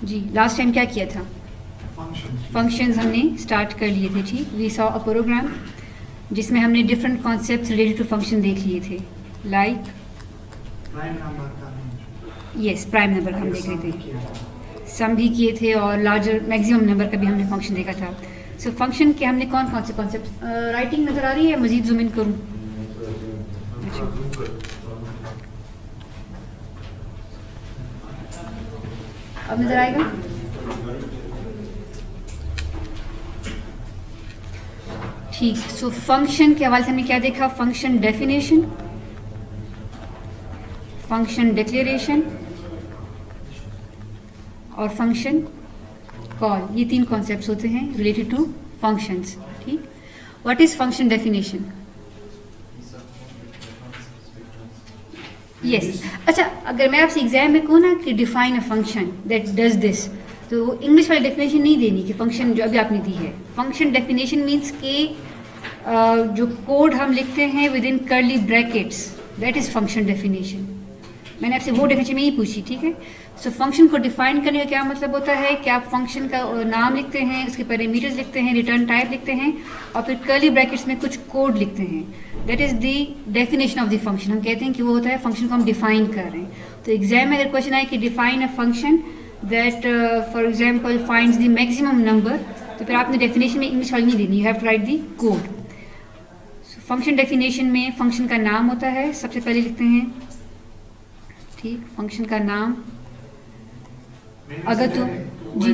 जी last time क्या किया था? फंक्शंस हमने स्टार्ट कर लिए थे, ठीक। वी सॉ अ प्रोग्राम जिसमें हमने different concepts related to function देख लिए थे, लाइक प्राइम नंबर का यस प्राइम नंबर हम देख रहे थे, सम भी किए थे और लार्जर मैक्सिमम नंबर का भी हमने फंक्शन देखा था। सो फंक्शन के हमने कौन कौन से कॉन्सेप्ट, राइटिंग नज़र आ रही है? मज़ीद जूम इन करूँ? अब नज़र आएगा? ठीक। सो फंक्शन के हवाले से हमने क्या देखा? फंक्शन डेफिनेशन, फंक्शन डिक्लेरेशन और फंक्शन कॉल, ये 3 कॉन्सेप्ट्स होते हैं रिलेटेड टू फंक्शंस, ठीक। What is function definition? Yes अच्छा, अगर मैं आपसे एग्जाम में कहूँ ना कि define a function that does this, तो इंग्लिश वाली डेफिनेशन नहीं देनी कि फंक्शन जो अभी आपने दी है। फंक्शन डेफिनेशन मीन्स कि जो कोड हम लिखते हैं with in curly brackets, that is function definition. मैंने आपसे वो डेफिनेशन में ही पूछी, ठीक है। सो फंक्शन को डिफाइन करने का क्या मतलब होता है कि आप फंक्शन का नाम लिखते हैं, उसके पैरामीटर्स लिखते हैं, रिटर्न टाइप लिखते हैं और फिर कर्ली ब्रैकेट्स में कुछ कोड लिखते हैं। That is the definition of the function. हम कहते हैं कि वो होता है फंक्शन को हम डिफाइन कर रहे हैं। तो एग्जाम में अगर क्वेश्चन आए कि define a function that for example finds the maximum number, तो फिर आपने डेफिनेशन में इंग्लिश वाली नहीं देनी, you have to write the code. Function definition में फंक्शन का नाम होता है, सबसे पहले लिखते हैं, ठीक, फंक्शन का नाम। अगर तो जी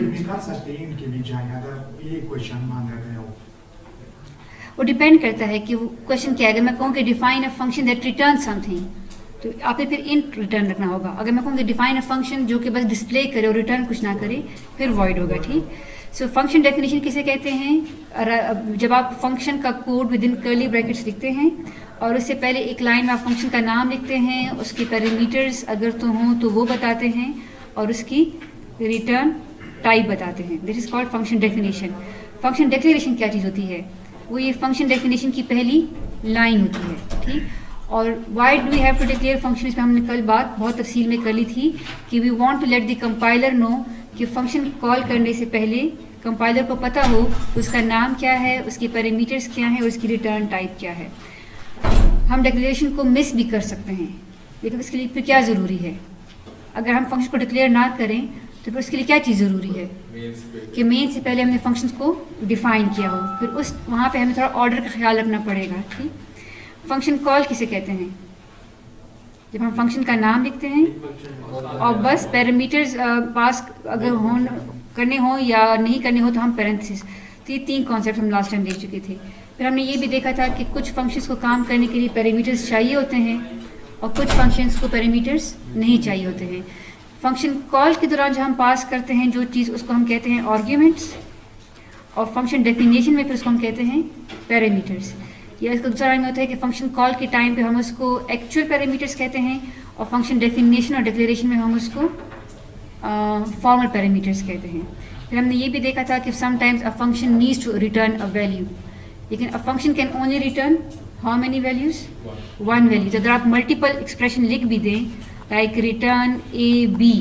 वो डिपेंड करता है कि वो क्वेश्चन क्या है। अगर मैं कहूँ कि define a function that return something, तो आपने फिर इंट रिटर्न रखना होगा। अगर मैं कहूँ कि डिफाइन अ फंक्शन जो कि बस डिस्प्ले करे और रिटर्न कुछ ना करे, फिर वॉइड होगा, ठीक। सो फंक्शन डेफिनेशन किसे कहते हैं? जब आप फंक्शन का code with in curly brackets लिखते हैं और उससे पहले एक लाइन में आप फंक्शन का नाम लिखते हैं, उसके पैरामीटर्स अगर तो हों तो वो बताते हैं और उसकी रिटर्न टाइप बताते हैं। This is called function definition. Function declaration क्या चीज़ होती है? वो ये फंक्शन डेफिनेशन की पहली लाइन होती है, ठीक। और why do we have to declare function, इसमें हमने कल बात बहुत तफसील में कर ली थी कि we want to let the compiler know कि फंक्शन कॉल करने से पहले कंपाइलर को पता हो उसका नाम क्या है, उसके पैरामीटर्स क्या हैं और उसकी रिटर्न टाइप क्या है। हम डिक्लेरेशन को मिस भी कर सकते हैं, लेकिन इसके लिए फिर क्या ज़रूरी है? अगर हम फंक्शन को डिक्लेयर ना करें तो फिर उसके लिए क्या चीज़ ज़रूरी है कि मेन से पहले हमने फंक्शंस को डिफाइन किया हो, फिर उस वहाँ पे हमें थोड़ा ऑर्डर का ख्याल रखना पड़ेगा, ठीक। फंक्शन कॉल किसे कहते हैं? जब हम फंक्शन का नाम लिखते हैं और बस पैरामीटर्स पास अगर हो करने हो या नहीं करने हो तो हम पैरेंथेसिस। तो ये 3 कॉन्सेप्ट हम लास्ट टाइम देख चुके थे। फिर हमने ये भी देखा था कि कुछ फंक्शंस को काम करने के लिए पैरामीटर्स चाहिए होते हैं और कुछ फंक्शंस को पैरामीटर्स नहीं चाहिए होते हैं। फंक्शन कॉल के दौरान जो हम पास करते हैं जो चीज़, उसको हम कहते हैं आर्ग्यूमेंट्स, और फंक्शन डेफिनेशन में फिर उसको हम कहते हैं पैरामीटर्स। या इसका दूसरा में होता है कि फंक्शन कॉल के टाइम पे हम उसको एक्चुअल पैरामीटर्स कहते हैं और फंक्शन डेफिनेशन और डिक्लेरेशन में हम उसको फॉर्मल पैरामीटर्स कहते हैं। फिर हमने ये भी देखा था कि sometimes a function needs to return a value, लेकिन a function can only return how many values? 1 value. तो अगर आप मल्टीपल एक्सप्रेशन लिख भी दें लाइक रिटर्न ए बी,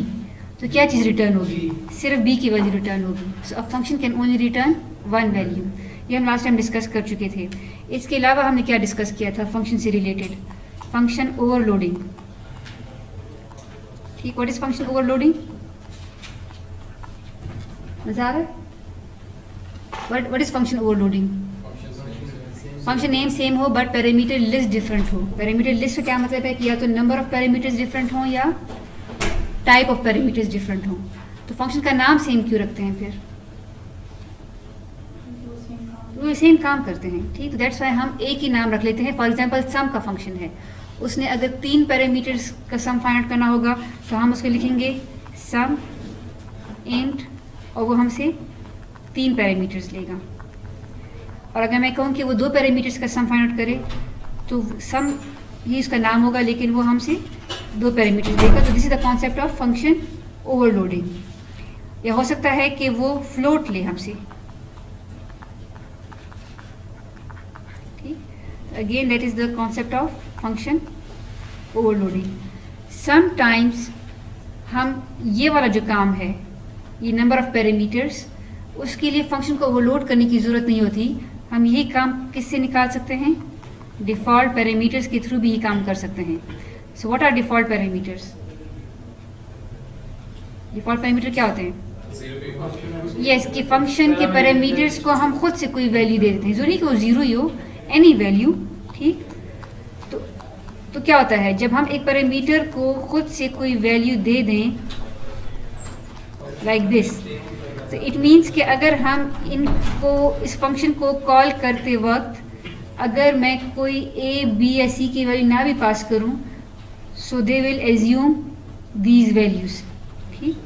तो क्या चीज़ रिटर्न होगी? सिर्फ बी की वैल्यू रिटर्न होगी। So a function can only return 1 value. ये हम लास्ट टाइम डिस्कस कर चुके थे। इसके अलावा हमने क्या डिस्कस किया था फंक्शन से रिलेटेड? फंक्शन ओवरलोडिंग, ठीक। What is function overloading? मजा आ रहा है? What is function overloading? Function name same हो बट पैरामीटर लिस्ट डिफरेंट हो। पैरामीटर लिस्ट का क्या मतलब है कि या तो नंबर ऑफ पैरामीटर्स डिफरेंट हो या टाइप ऑफ पैरामीटर्स डिफरेंट हो। तो फंक्शन का नाम सेम क्यों रखते हैं? फिर वो सेम काम करते हैं, ठीक। तो दैट्स वाई हम एक ही नाम रख लेते हैं। फॉर एग्जांपल सम का फंक्शन है, उसने अगर 3 पैरामीटर्स का सम फाइंड आउट करना होगा तो हम उसको लिखेंगे सम इंट और वो हमसे 3 पैरामीटर्स लेगा। और अगर मैं कहूँ कि वो 2 पैरामीटर्स का सम फाइंड आउट करे तो सम ही उसका नाम होगा लेकिन वो हमसे 2 पैरामीटर्स देगा। तो this is the concept of function overloading. या हो सकता है कि वो फ्लोट ले हमसे, again that is the concept of function overloading. Sometimes हम ये वाला जो काम है ये नंबर ऑफ पैरामीटर्स, उसके लिए फंक्शन को ओवरलोड करने की ज़रूरत नहीं होती। हम यही काम किससे निकाल सकते हैं? डिफ़ॉल्ट पैरामीटर्स के थ्रू भी ये काम कर सकते हैं। So what are default parameters? Default parameter क्या होते हैं? यस, कि फंक्शन के पैरामीटर्स को हम खुद से कोई वैल्यू दे देते हैं, ज़रूरी कि वो ज़ीरो ही हो, एनी वैल्यू। ठीक, तो क्या होता है जब हम एक पैरामीटर को खुद से कोई वैल्यू दे दें लाइक दिस, तो इट मीन्स कि अगर हम इस फंक्शन को कॉल करते वक्त अगर मैं कोई ए बी या सी की वैल्यू ना भी पास करूं, so they will assume these values. ठीक,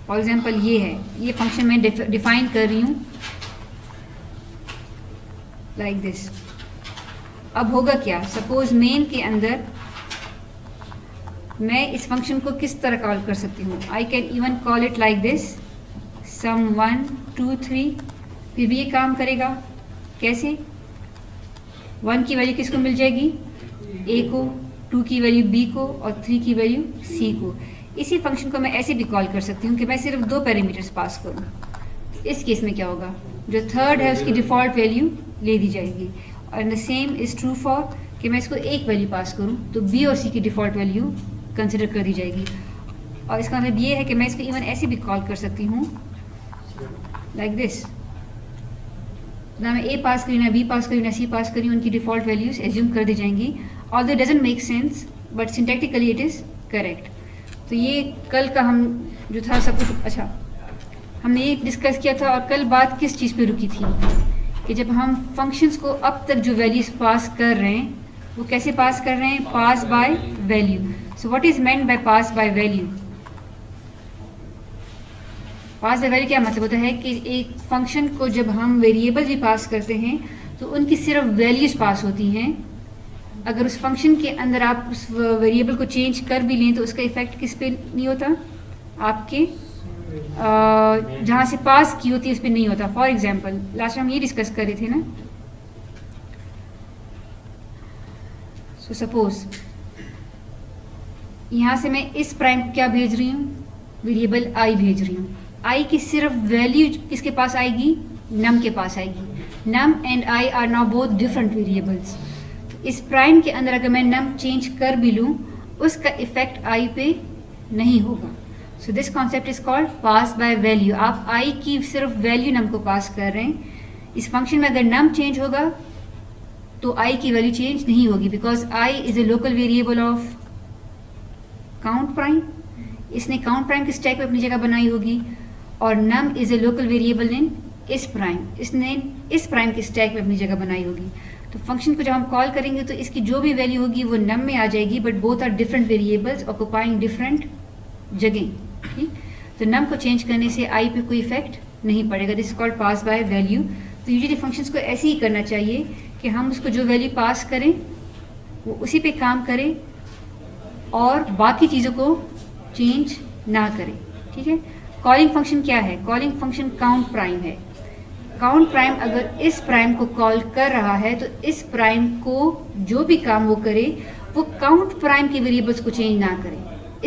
फॉर एग्जाम्पल ये फंक्शन मैं डिफाइन कर रही हूँ लाइक दिस। अब होगा क्या? सपोज मेन के अंदर मैं इस फंक्शन को किस तरह कॉल कर सकती हूँ? I can even call it like this, sum 1 2 3। फिर भी ये काम करेगा। कैसे? 1 की वैल्यू किसको मिल जाएगी? ए को, 2 की वैल्यू बी को और 3 की वैल्यू सी को। इसी फंक्शन को मैं ऐसे भी कॉल कर सकती हूँ कि मैं सिर्फ 2 पैरामीटर्स पास करूँ। इस केस में क्या होगा? जो थर्ड है उसकी डिफ़ॉल्ट वैल्यू ले दी जाएगी। और the same is true for कि मैं इसको एक वैल्यू पास करूँ तो बी और सी की डिफ़ॉल्ट वैल्यू कंसिडर कर दी जाएगी। और इसका मतलब ये है कि मैं इसको इवन ऐसे भी कॉल कर सकती हूँ लाइक दिस। ना मैं ए पास करी, ना बी पास करी, ना सी पास करी, उनकी डिफ़ॉल्ट वैल्यूज एज्यूम कर दी जाएंगी। Although it doesn't make sense but syntactically it is correct. तो ये कल का हम जो था सब कुछ, अच्छा हमने ये डिस्कस किया था। और कल बात किस चीज़ पे रुकी थी कि जब हम फंक्शंस को अब तक जो वैल्यूज पास कर रहे हैं वो कैसे पास कर रहे हैं? Pass by value. So what is meant by pass by value? Pass by value क्या मतलब होता है कि एक फंक्शन को जब हम वेरिएबल भी पास करते हैं तो उनकी सिर्फ वैल्यूज पास होती हैं। अगर उस फंक्शन के अंदर आप उस वेरिएबल को चेंज कर भी लें तो उसका इफेक्ट किस पे नहीं होता? आपके जहाँ से पास की होती है उस पर नहीं होता। फॉर एग्जाम्पल लास्ट टाइम ये डिस्कस कर रहे थे ना। सो सपोज यहाँ से मैं इस प्राइम को क्या भेज रही हूँ? वेरिएबल आई भेज रही हूँ। आई की सिर्फ वैल्यू किसके पास आएगी? नम के पास आएगी। नम and I R now both different variables. इस प्राइम के अंदर अगर मैं नम चेंज कर भी लूँ उसका इफेक्ट आई पे नहीं होगा। So this concept is called pass by value. आप आई की सिर्फ वैल्यू नम को पास कर रहे हैं। इस फंक्शन में अगर नम चेंज होगा तो आई की वैल्यू चेंज नहीं होगी because I is a local variable of count prime. इसने काउंट प्राइम की स्टैक पे अपनी जगह बनाई होगी और num is a local variable in is prime, इसने इस प्राइम की स्टैक पे अपनी जगह बनाई होगी। तो फंक्शन को जब हम कॉल करेंगे तो इसकी जो भी वैल्यू होगी वो नम में आ जाएगी but both are different variables occupying different जगह। ठीक, तो नम को चेंज करने से आई पे कोई इफेक्ट नहीं पड़ेगा। This is called pass by value. तो यूजुअली फंक्शंस को ऐसे ही करना चाहिए कि हम उसको जो वैल्यू पास करें वो उसी पे काम करें और बाकी चीज़ों को चेंज ना करें। ठीक है, कॉलिंग फंक्शन क्या है? कॉलिंग फंक्शन काउंट प्राइम है। काउंट प्राइम अगर इस प्राइम को कॉल कर रहा है तो इस प्राइम को जो भी काम वो करे वो काउंट प्राइम के वेरिएबल्स को चेंज ना करे,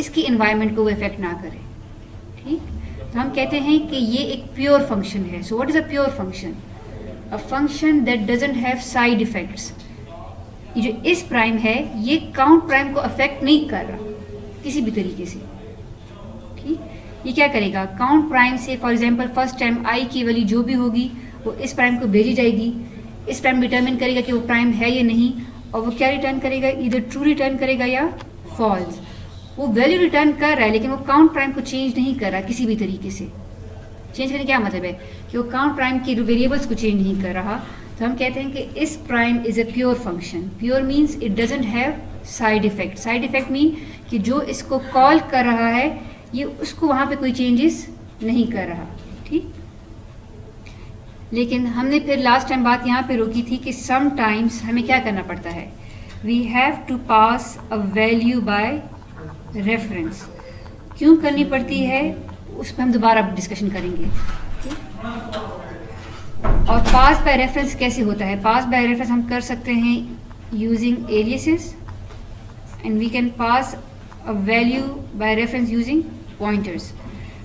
इसकी एनवायरनमेंट को वो इफेक्ट ना करे। ठीक, तो हम कहते हैं कि ये एक प्योर फंक्शन है। सो what is a pure function? A function that doesn't have side effects. ये जो इस प्राइम है ये काउंट प्राइम को अफेक्ट नहीं कर रहा किसी भी तरीके से। ठीक, ये क्या करेगा? काउंट प्राइम से for example first time I की वैल्यू जो भी होगी वो इस प्राइम को भेजी जाएगी। इस प्राइम डिटरमिन करेगा कि वो प्राइम है या नहीं और वो क्या रिटर्न करेगा? इधर ट्रू रिटर्न करेगा या फॉल्स। वो वैल्यू रिटर्न कर रहा है लेकिन वो काउंट प्राइम को चेंज नहीं कर रहा किसी भी तरीके से। चेंज करने क्या मतलब है कि वो काउंट प्राइम के वेरिएबल्स को चेंज नहीं कर रहा। तो हम कहते हैं कि इस prime is a pure function. Pure means it doesn't have side effect. Side effect mean कि जो इसको कॉल कर रहा है ये उसको वहाँ पे कोई चेंजेस नहीं कर रहा। ठीक, लेकिन हमने फिर लास्ट टाइम बात यहाँ पे रोकी थी कि समटाइम्स हमें क्या करना पड़ता है? We have to pass a value by reference. क्यों करनी पड़ती है उस पर हम दोबारा डिस्कशन करेंगे। और पास बाय रेफरेंस कैसे होता है? पास बाय रेफरेंस हम कर सकते हैं using aliases and we can pass a value by reference using pointers.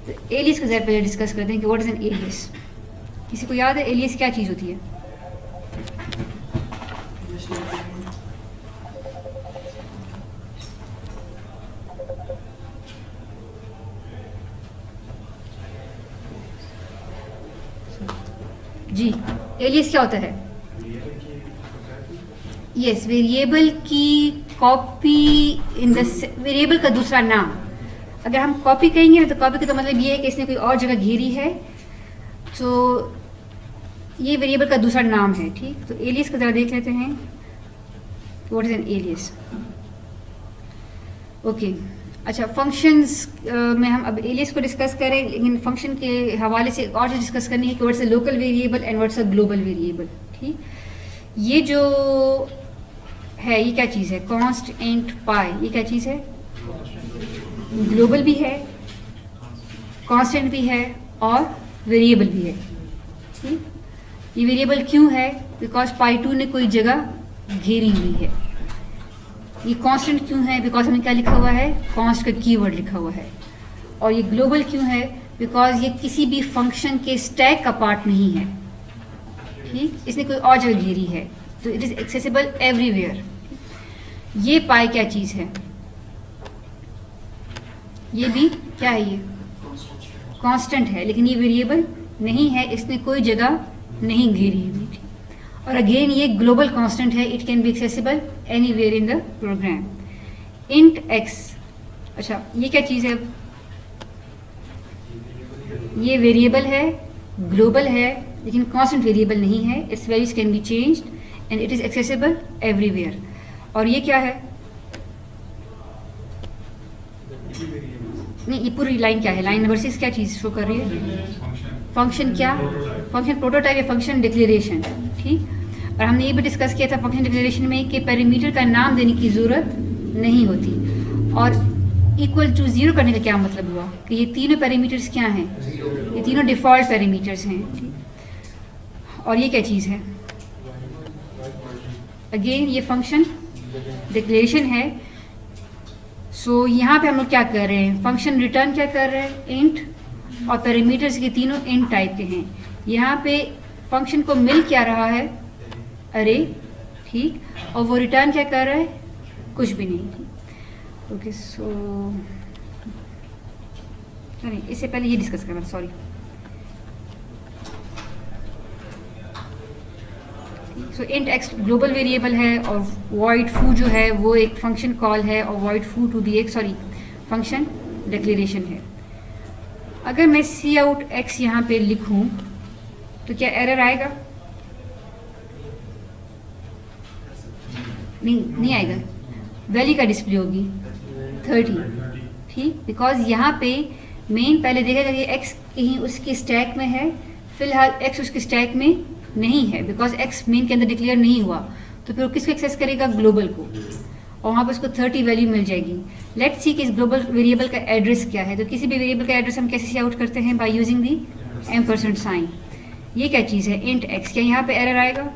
तो एलियस का ज़रा पहले डिस्कस करते हैं कि व्हाट इज़ एन एलियस। किसी को याद है एलियस क्या चीज़ होती है? जी, एलियस क्या होता है? यस, वेरिएबल की कॉपी इन द वेरिएबल का दूसरा नाम। अगर हम कॉपी कहेंगे ना तो कॉपी का तो मतलब ये है कि इसने कोई और जगह घेरी है, तो ये वेरिएबल का दूसरा नाम है। ठीक, तो एलियस का ज़रा देख लेते हैं what is an alias. Okay, अच्छा, फंक्शंस में हम अब एलियस को डिस्कस करें, लेकिन फंक्शन के हवाले से और चीज़ डिस्कस करनी है कि what's a local variable and what's a global variable. ठीक, ये जो है ये क्या चीज़ है? कॉन्स्ट, इंट, पाई, ये क्या चीज़ है? ग्लोबल भी है, कांस्टेंट भी है और वेरिएबल भी है। ठीक, ये वेरिएबल क्यों है? बिकॉज पाई 2 ने कोई जगह घेरी हुई है। ये कांस्टेंट क्यों है? बिकॉज हमने क्या लिखा हुआ है? कॉन्स्ट का कीवर्ड लिखा हुआ है। और ये ग्लोबल क्यों है? बिकॉज ये किसी भी फंक्शन के स्टैक का पार्ट नहीं है। ठीक, इसने कोई और जगह घेरी है, तो इट इज़ एक्सेसिबल एवरीवेयर। ये पाई क्या चीज़ है? ये भी क्या है? ये कांस्टेंट है, लेकिन ये वेरिएबल नहीं है, इसने कोई जगह नहीं घेरी हुई। और अगेन ये ग्लोबल कांस्टेंट है, it can be accessible anywhere in the program. Int x, अच्छा ये क्या चीज़ है? ये वेरिएबल है, ग्लोबल है, लेकिन कांस्टेंट वेरिएबल नहीं है। It's values can be changed and it is accessible everywhere. और ये क्या है? नहीं, ये पूरी लाइन क्या है? लाइन नंबर 6 क्या चीज़ शो कर रही है? फंक्शन क्या? फंक्शन प्रोटोटाइप या फंक्शन डिक्लेरेशन। ठीक, और हमने ये भी डिस्कस किया था फंक्शन डिक्लेरेशन में कि पैरामीटर का नाम देने की ज़रूरत नहीं होती। और इक्वल टू 0 करने का क्या मतलब हुआ? कि ये तीनों पैरामीटर्स क्या हैं? ये तीनों डिफ़ॉल्ट पैरामीटर्स हैं। ठीक, और ये क्या चीज़ है? अगेन ये फंक्शन डिक्लेरेशन है। सो यहाँ पे हम लोग क्या कर रहे हैं? फंक्शन रिटर्न क्या कर रहे हैं? इंट, और पैरामीटर्स के तीनों इंट टाइप के हैं। यहाँ पे फंक्शन को मिल क्या रहा है? अरे। ठीक, और वो रिटर्न क्या कर रहा है? कुछ भी नहीं। ओके, सो नहीं, इससे पहले ये डिस्कस करना, सॉरी। सो इंट एक्स ग्लोबल वेरिएबल है, और वॉइड फू जो है वो एक फंक्शन कॉल है, और वॉइड फू टू भी एक फंक्शन डिक्लेरेशन है। अगर मैं सी आउट एक्स यहाँ पे लिखूँ तो क्या एरर आएगा? नहीं आएगा। वैल्यू का डिस्प्ले होगी 30। ठीक, बिकॉज यहाँ पे मेन पहले देखेगा कि एक्स कहीं उसके स्टैक में है, फिलहाल एक्स उसके स्टैक में नहीं है, बिकॉज एक्स मेन के अंदर डिक्लेयर नहीं हुआ। तो फिर वो किसको एक्सेस करेगा? ग्लोबल को, और वहाँ पर उसको 30 वैल्यू मिल जाएगी। लेट्स सी कि इस ग्लोबल वेरिएबल का एड्रेस क्या है। तो किसी भी वेरिएबल का एड्रेस हम कैसे सी आउट करते हैं? By using the ampersand sign. ये क्या चीज़ है? Int x. क्या यहाँ पे एरर आएगा?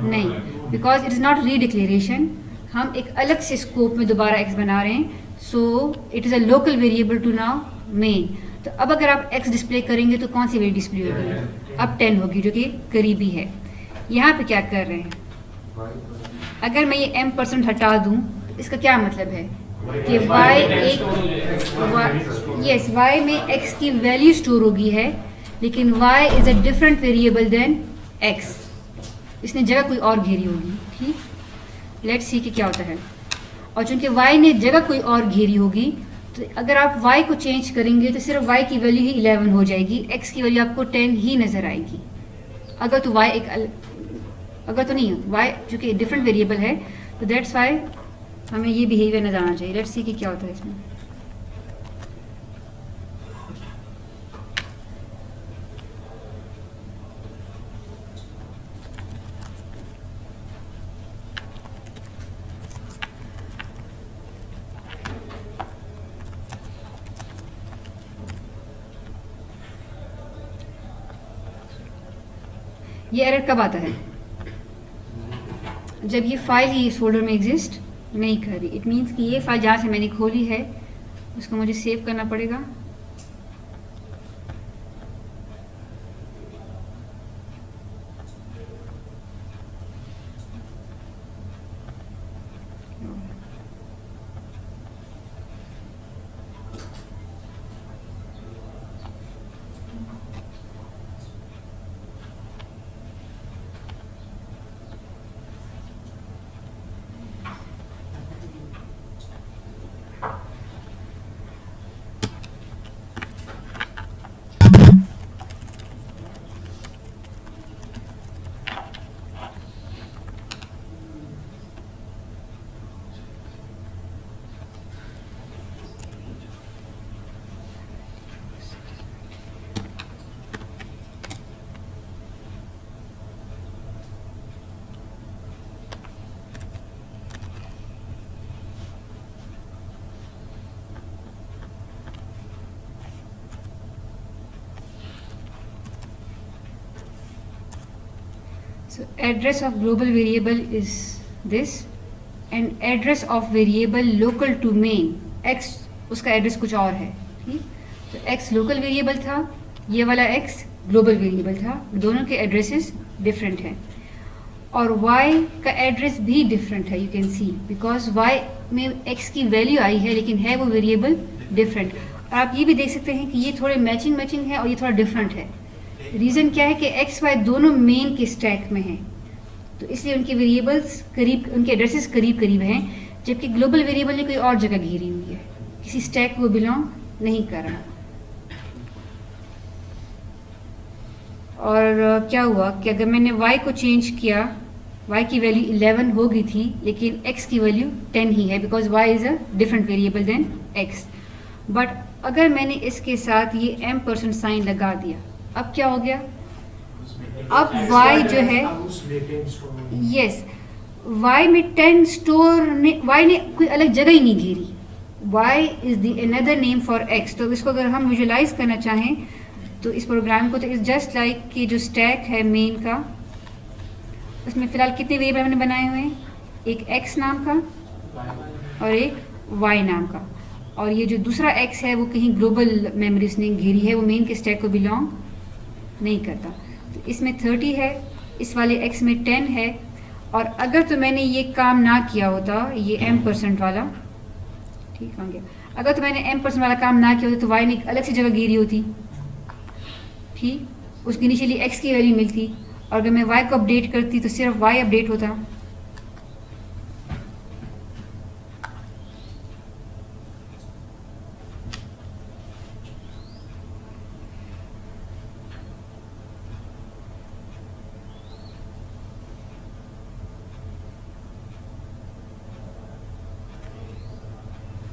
नहीं, because it is not redeclaration. हम एक अलग से स्कोप में दोबारा एक्स बना रहे हैं, so it is a local variable to now main. तो अब अगर आप एक्स डिस्प्ले करेंगे तो कौन सी वैल्यू डिस्प्ले होगी? अब 10 होगी, जो कि करीबी है। यहाँ पे क्या कर रहे हैं? अगर मैं ये m% हटा दूँ, इसका क्या मतलब है? कि y में x की वैल्यू स्टोर होगी है, लेकिन y is a different variable than x। इसने जगह कोई और घेरी होगी। ठीक, लेट्स सी कि क्या होता है। और चूंकि y ने जगह कोई और घेरी होगी, तो अगर आप y को चेंज करेंगे तो सिर्फ y की वैल्यू ही 11 हो जाएगी, x की वैल्यू आपको 10 ही नज़र आएगी। अगर तो y अगर तो नहीं, y चूँकि डिफरेंट वेरिएबल है, तो दैट्स वाई हमें ये बिहेवियर नज़र आना चाहिए। लेट्स सी कि क्या होता है इसमें। ये एरर कब आता है? जब ये फाइल ही इस फोल्डर में एग्जिस्ट नहीं कर रही। इट मीन्स कि ये फाइल जहाँ से मैंने खोली है उसको मुझे सेव करना पड़ेगा। So address of global variable is this and address of variable local to main x, उसका एड्रेस कुछ और है। ठीक, तो x लोकल वेरिएबल था, ये वाला x ग्लोबल वेरिएबल था, दोनों के एड्रेसेस डिफरेंट हैं और y का एड्रेस भी डिफरेंट है। You can see because y में x की वैल्यू आई है लेकिन है वो वेरिएबल डिफरेंट। और आप ये भी देख सकते हैं कि ये थोड़े मैचिंग है और ये थोड़ा डिफरेंट है। रीज़न क्या है कि एक्स वाई दोनों मेन के स्टैक में हैं, तो इसलिए उनके वेरिएबल्स करीब, उनके एड्रेसेस करीब करीब हैं, जबकि ग्लोबल वेरिएबल ने कोई और जगह घेरी हुई है, किसी स्टैक को बिलोंग नहीं कर रहा। और क्या हुआ कि अगर मैंने y को चेंज किया, y की वैल्यू 11 हो गई थी लेकिन x की वैल्यू 10 ही है because y is a different variable than x। But अगर मैंने इसके साथ ये m% साइन लगा दिया, अब क्या हो गया, अब y जो है, यस, y में 10 स्टोर ने, y ने कोई अलग जगह ही नहीं घेरी, y is the another name for x। तो इसको अगर हम विजुलाइज करना चाहें तो इस प्रोग्राम को, तो इज जस्ट लाइक कि जो स्टैक है मेन का, उसमें फ़िलहाल कितने वेरिएबल हमने बनाए हुए हैं, एक x नाम का और एक y नाम का, और ये जो दूसरा x है वो कहीं ग्लोबल मेमोरीज ने घेरी है, वो मेन के स्टैक को बिलोंग नहीं करता। तो इसमें 30 है, इस वाले x में 10 है, और अगर तो मैंने ये काम ना किया होता, ये m% वाला, ठीक हो गया, अगर तो मैंने m% वाला काम ना किया होता तो y ने अलग से जगह घेरी होती, ठीक, उसकी इनिशियली x की वैल्यू मिलती, और अगर मैं y को अपडेट करती तो सिर्फ y अपडेट होता।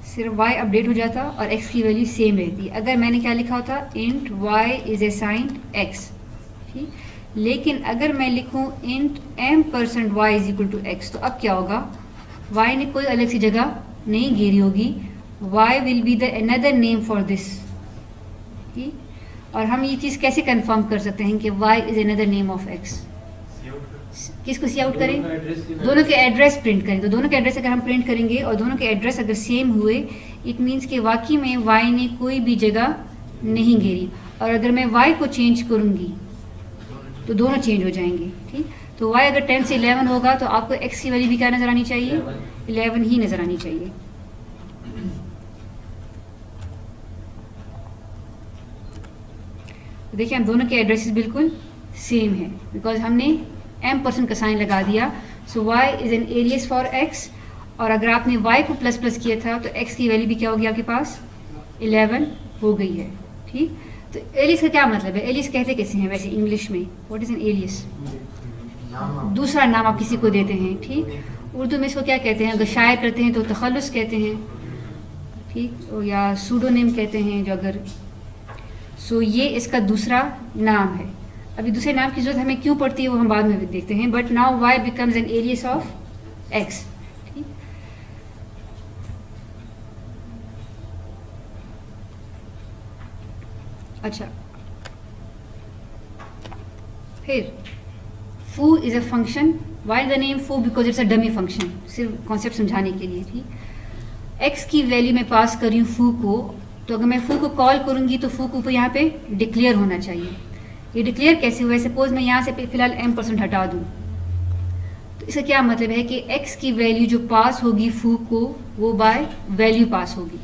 सिर्फ y अपडेट हो जाता और x की वैल्यू सेम रहती। अगर मैंने क्या लिखा होता, int y is assigned x, ठीक, लेकिन अगर मैं लिखूं int m%y is equal to x, तो अब क्या होगा, y ने कोई अलग सी जगह नहीं घेरी होगी, y will be the another name for this, ठीक। और हम ये चीज़ कैसे कंफर्म कर सकते हैं कि y is another name of x, किसको सी आउट करें, दोनों के एड्रेस प्रिंट करें। तो दोनों के एड्रेस अगर हम प्रिंट करेंगे और दोनों के एड्रेस अगर सेम हुए, इट मीन्स कि वाकई में y ने कोई भी जगह नहीं घेरी, और अगर मैं y को चेंज करूंगी तो दोनों चेंज हो जाएंगे, ठीक। तो y अगर 10 से 11 होगा तो आपको x की वैल्यू भी क्या नज़र आनी चाहिए, 11 ही नज़र आनी चाहिए। तो देखिए हम दोनों के एड्रेसेस बिल्कुल सेम है बिकॉज हमने m% का साइन लगा दिया। So y is an alias for x, और अगर आपने y को प्लस प्लस किया था तो x की वैल्यू भी क्या होगी आपके पास, 11 हो गई है, ठीक। तो एलियस का क्या मतलब है, एलियस कहते कैसे हैं वैसे इंग्लिश में, व्हाट इज एन एलियस, दूसरा नाम आप किसी को देते हैं, ठीक। उर्दू में इसको क्या कहते हैं, अगर शायर करते हैं तो तखल्लुस कहते हैं, ठीक, या सूडोनेम कहते हैं जो अगर, सो ये इसका दूसरा नाम है। अभी दूसरे नाम की जरूरत हमें क्यों पड़ती है वो हम बाद में भी देखते हैं, but now y becomes an alias of x, ठीक। अच्छा, फिर foo is a function, why the name foo, because it's a dummy function, सिर्फ कॉन्सेप्ट समझाने के लिए, ठीक। x की वैल्यू मैं पास कर रही हूँ फू को, तो अगर मैं फू को कॉल करूँगी तो फू को ऊपर यहाँ पे डिक्लेयर होना चाहिए। ये डिक्लेयर कैसे हुआ? सपोज मैं यहाँ से फिलहाल m% हटा दूँ, तो इसका क्या मतलब है कि x की वैल्यू जो पास होगी फू को वो बाय वैल्यू पास होगी।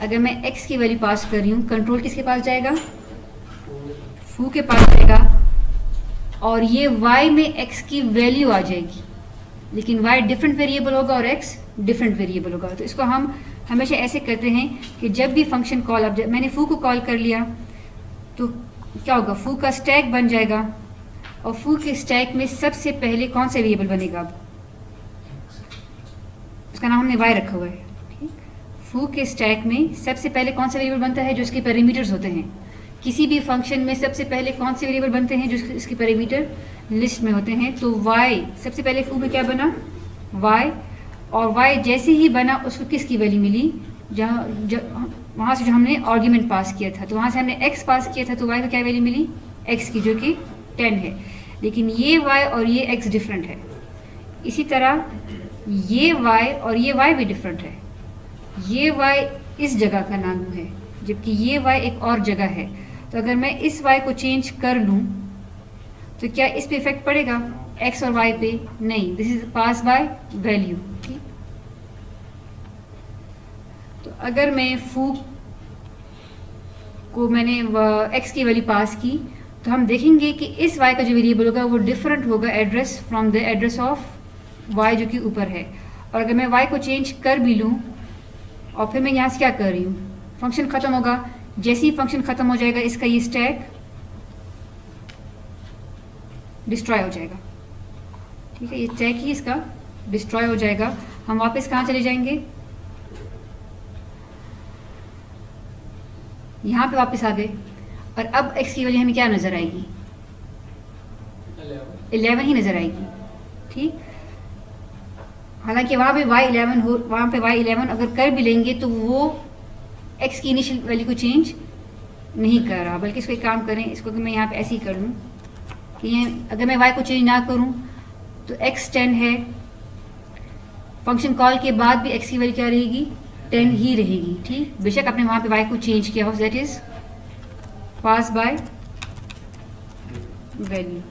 अगर मैं x की वैल्यू पास कर रही हूँ, कंट्रोल किसके पास जाएगा? फू के पास जाएगा, और ये y में x की वैल्यू आ जाएगी, लेकिन y डिफरेंट वेरिएबल होगा और x डिफरेंट वेरिएबल होगा। तो इसको हम हमेशा ऐसे करते हैं कि जब भी फंक्शन कॉल, अब मैंने फू को कॉल कर लिया तो क्या होगा? फू का स्टैक बन जाएगा, और फू के स्टैक में सबसे पहले कौन सा वेरिएबल बनेगा? अब उसका नाम हमने y रखा हुआ है, ठीक। फू के स्टैक में सबसे पहले कौन सा वेरिएबल बनता है? जो इसके पैरामीटर्स होते हैं। किसी भी फंक्शन में सबसे पहले कौन से वेरिएबल बनते हैं? जो इसके पैरामीटर लिस्ट में होते हैं। तो y सबसे पहले फू में क्या बना? y, और y जैसे ही बना उसको किसकी वैल्यू मिली? वहाँ से जो हमने आर्ग्यूमेंट पास किया था, तो वहाँ से हमने x पास किया था, तो y को क्या वैल्यू मिली? x की, जो कि 10 है। लेकिन ये y और ये x डिफरेंट है। इसी तरह ये y और ये y भी डिफरेंट है। ये y इस जगह का नाम है, जबकि ये y एक और जगह है। तो अगर मैं इस y को चेंज कर लूँ तो क्या इस पे इफेक्ट पड़ेगा? x और y पे नहीं। This is pass by value, ठीक। तो अगर मैं फू को मैंने x की वैल्यू पास की, तो हम देखेंगे कि इस y का जो वेरिएबल होगा वो डिफरेंट होगा address from the address of y जो कि ऊपर है। और अगर मैं y को चेंज कर भी लूँ और फिर मैं यहाँ से क्या कर रही हूँ? फंक्शन ख़त्म होगा। जैसे ही फंक्शन ख़त्म हो जाएगा इसका ये स्टैक डिस्ट्रॉय हो जाएगा, ठीक है। ये स्टैक ही इसका डिस्ट्रॉय हो जाएगा। हम वापस कहाँ चले जाएंगे? यहाँ पे वापस आ गए, और अब x की वैल्यू हमें क्या नज़र आएगी? 11 ही नज़र आएगी, ठीक। हालांकि वहाँ पे y11 हो, वहाँ पे y11 अगर कर भी लेंगे तो वो x की इनिशियल वैल्यू को चेंज नहीं कर रहा। बल्कि इसको एक काम करें, इसको अगर मैं यहाँ पे ऐसे ही कर लूँ कि अगर मैं y को चेंज ना करूँ तो x 10 है, फंक्शन कॉल के बाद भी x की वैल्यू क्या रहेगी? 10 ही रहेगी, ठीक। बेशक आपने वहाँ पे y को चेंज किया हो, that is pass by value.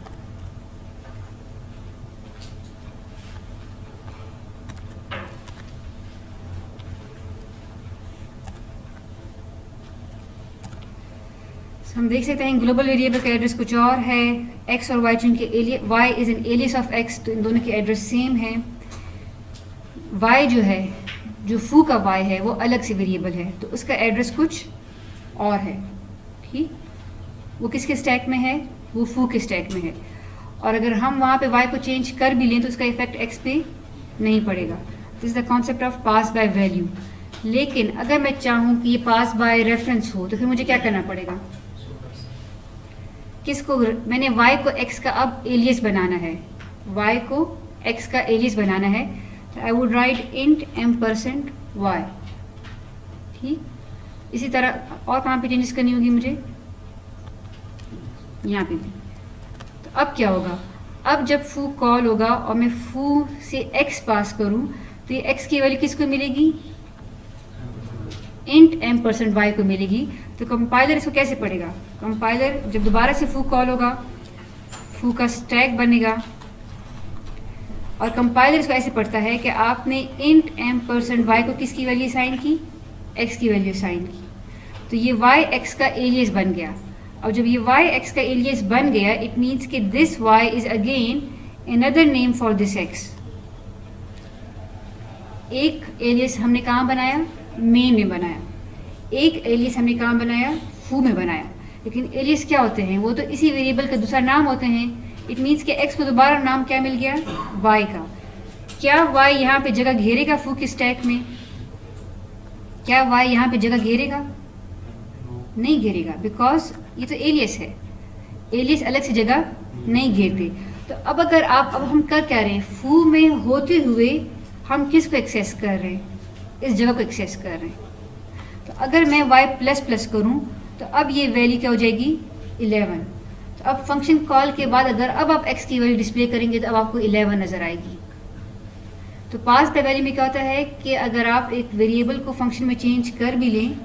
हम देख सकते हैं ग्लोबल वेरिएबल का एड्रेस कुछ और है, x और y, चूंकि y is an alias of x, तो इन दोनों के एड्रेस सेम है। y जो है, जो फू का y है, वो अलग से वेरिएबल है, तो उसका एड्रेस कुछ और है, ठीक। वो किसके स्टैक में है? वो फू के स्टैक में है। और अगर हम वहाँ पे y को चेंज कर भी लें तो उसका इफेक्ट x पे नहीं पड़ेगा। This is the concept of pass by value. लेकिन अगर मैं चाहूँ कि ये पास बाय रेफरेंस हो, तो फिर मुझे क्या करना पड़ेगा? किसको? मैंने y को x का अब एलियस बनाना है, y को x का एलियस बनाना है, तो I would write int m%y, ठीक। इसी तरह और कहाँ पे चेंजेस करनी होगी मुझे? यहाँ पे भी। तो अब क्या होगा? अब जब फू कॉल होगा और मैं फू से x पास करूँ तो ये x की वैल्यू किसको मिलेगी? इंट m%y को मिलेगी। तो कंपाइलर इसको कैसे पढ़ेगा? कंपाइलर जब दोबारा से फू कॉल होगा, फू का स्टैक बनेगा, और कंपाइलर इसको ऐसे पढ़ता है कि आपने इंट m%y को किसकी वैल्यू साइन की? x की वैल्यू साइन की। तो ये y x का एलियस बन गया। और जब ये y x का एलियस बन गया, इट मीन्स कि this y is again another name for this x। एक एलियस हमने कहाँ बनाया? मेन में बनाया। एक एलियस हमने कहाँ बनाया? फू में बनाया। लेकिन एलियस क्या होते हैं? वो तो इसी वेरिएबल का दूसरा नाम होते हैं। इट मीन्स कि x को दोबारा नाम क्या मिल गया? y का। क्या y यहाँ पे जगह घेरेगा फू के स्टैक में? क्या y यहाँ पे जगह घेरेगा? नहीं घेरेगा, बिकॉज ये तो एलियस है। एलियस अलग से जगह नहीं घेरते। तो अब अगर अब हम कर क्या रहे हैं? फू में होते हुए हम किसको एक्सेस कर रहे हैं? इस जगह को एक्सेस कर रहे हैं। तो अगर मैं y++ करूं तो अब ये वैल्यू क्या हो जाएगी? 11। तो अब फंक्शन कॉल के बाद अगर अब आप x की वैल्यू डिस्प्ले करेंगे तो अब आपको 11 नज़र आएगी। तो पास बाय वैल्यू में क्या होता है कि अगर आप एक वेरिएबल को फंक्शन में चेंज कर भी लें,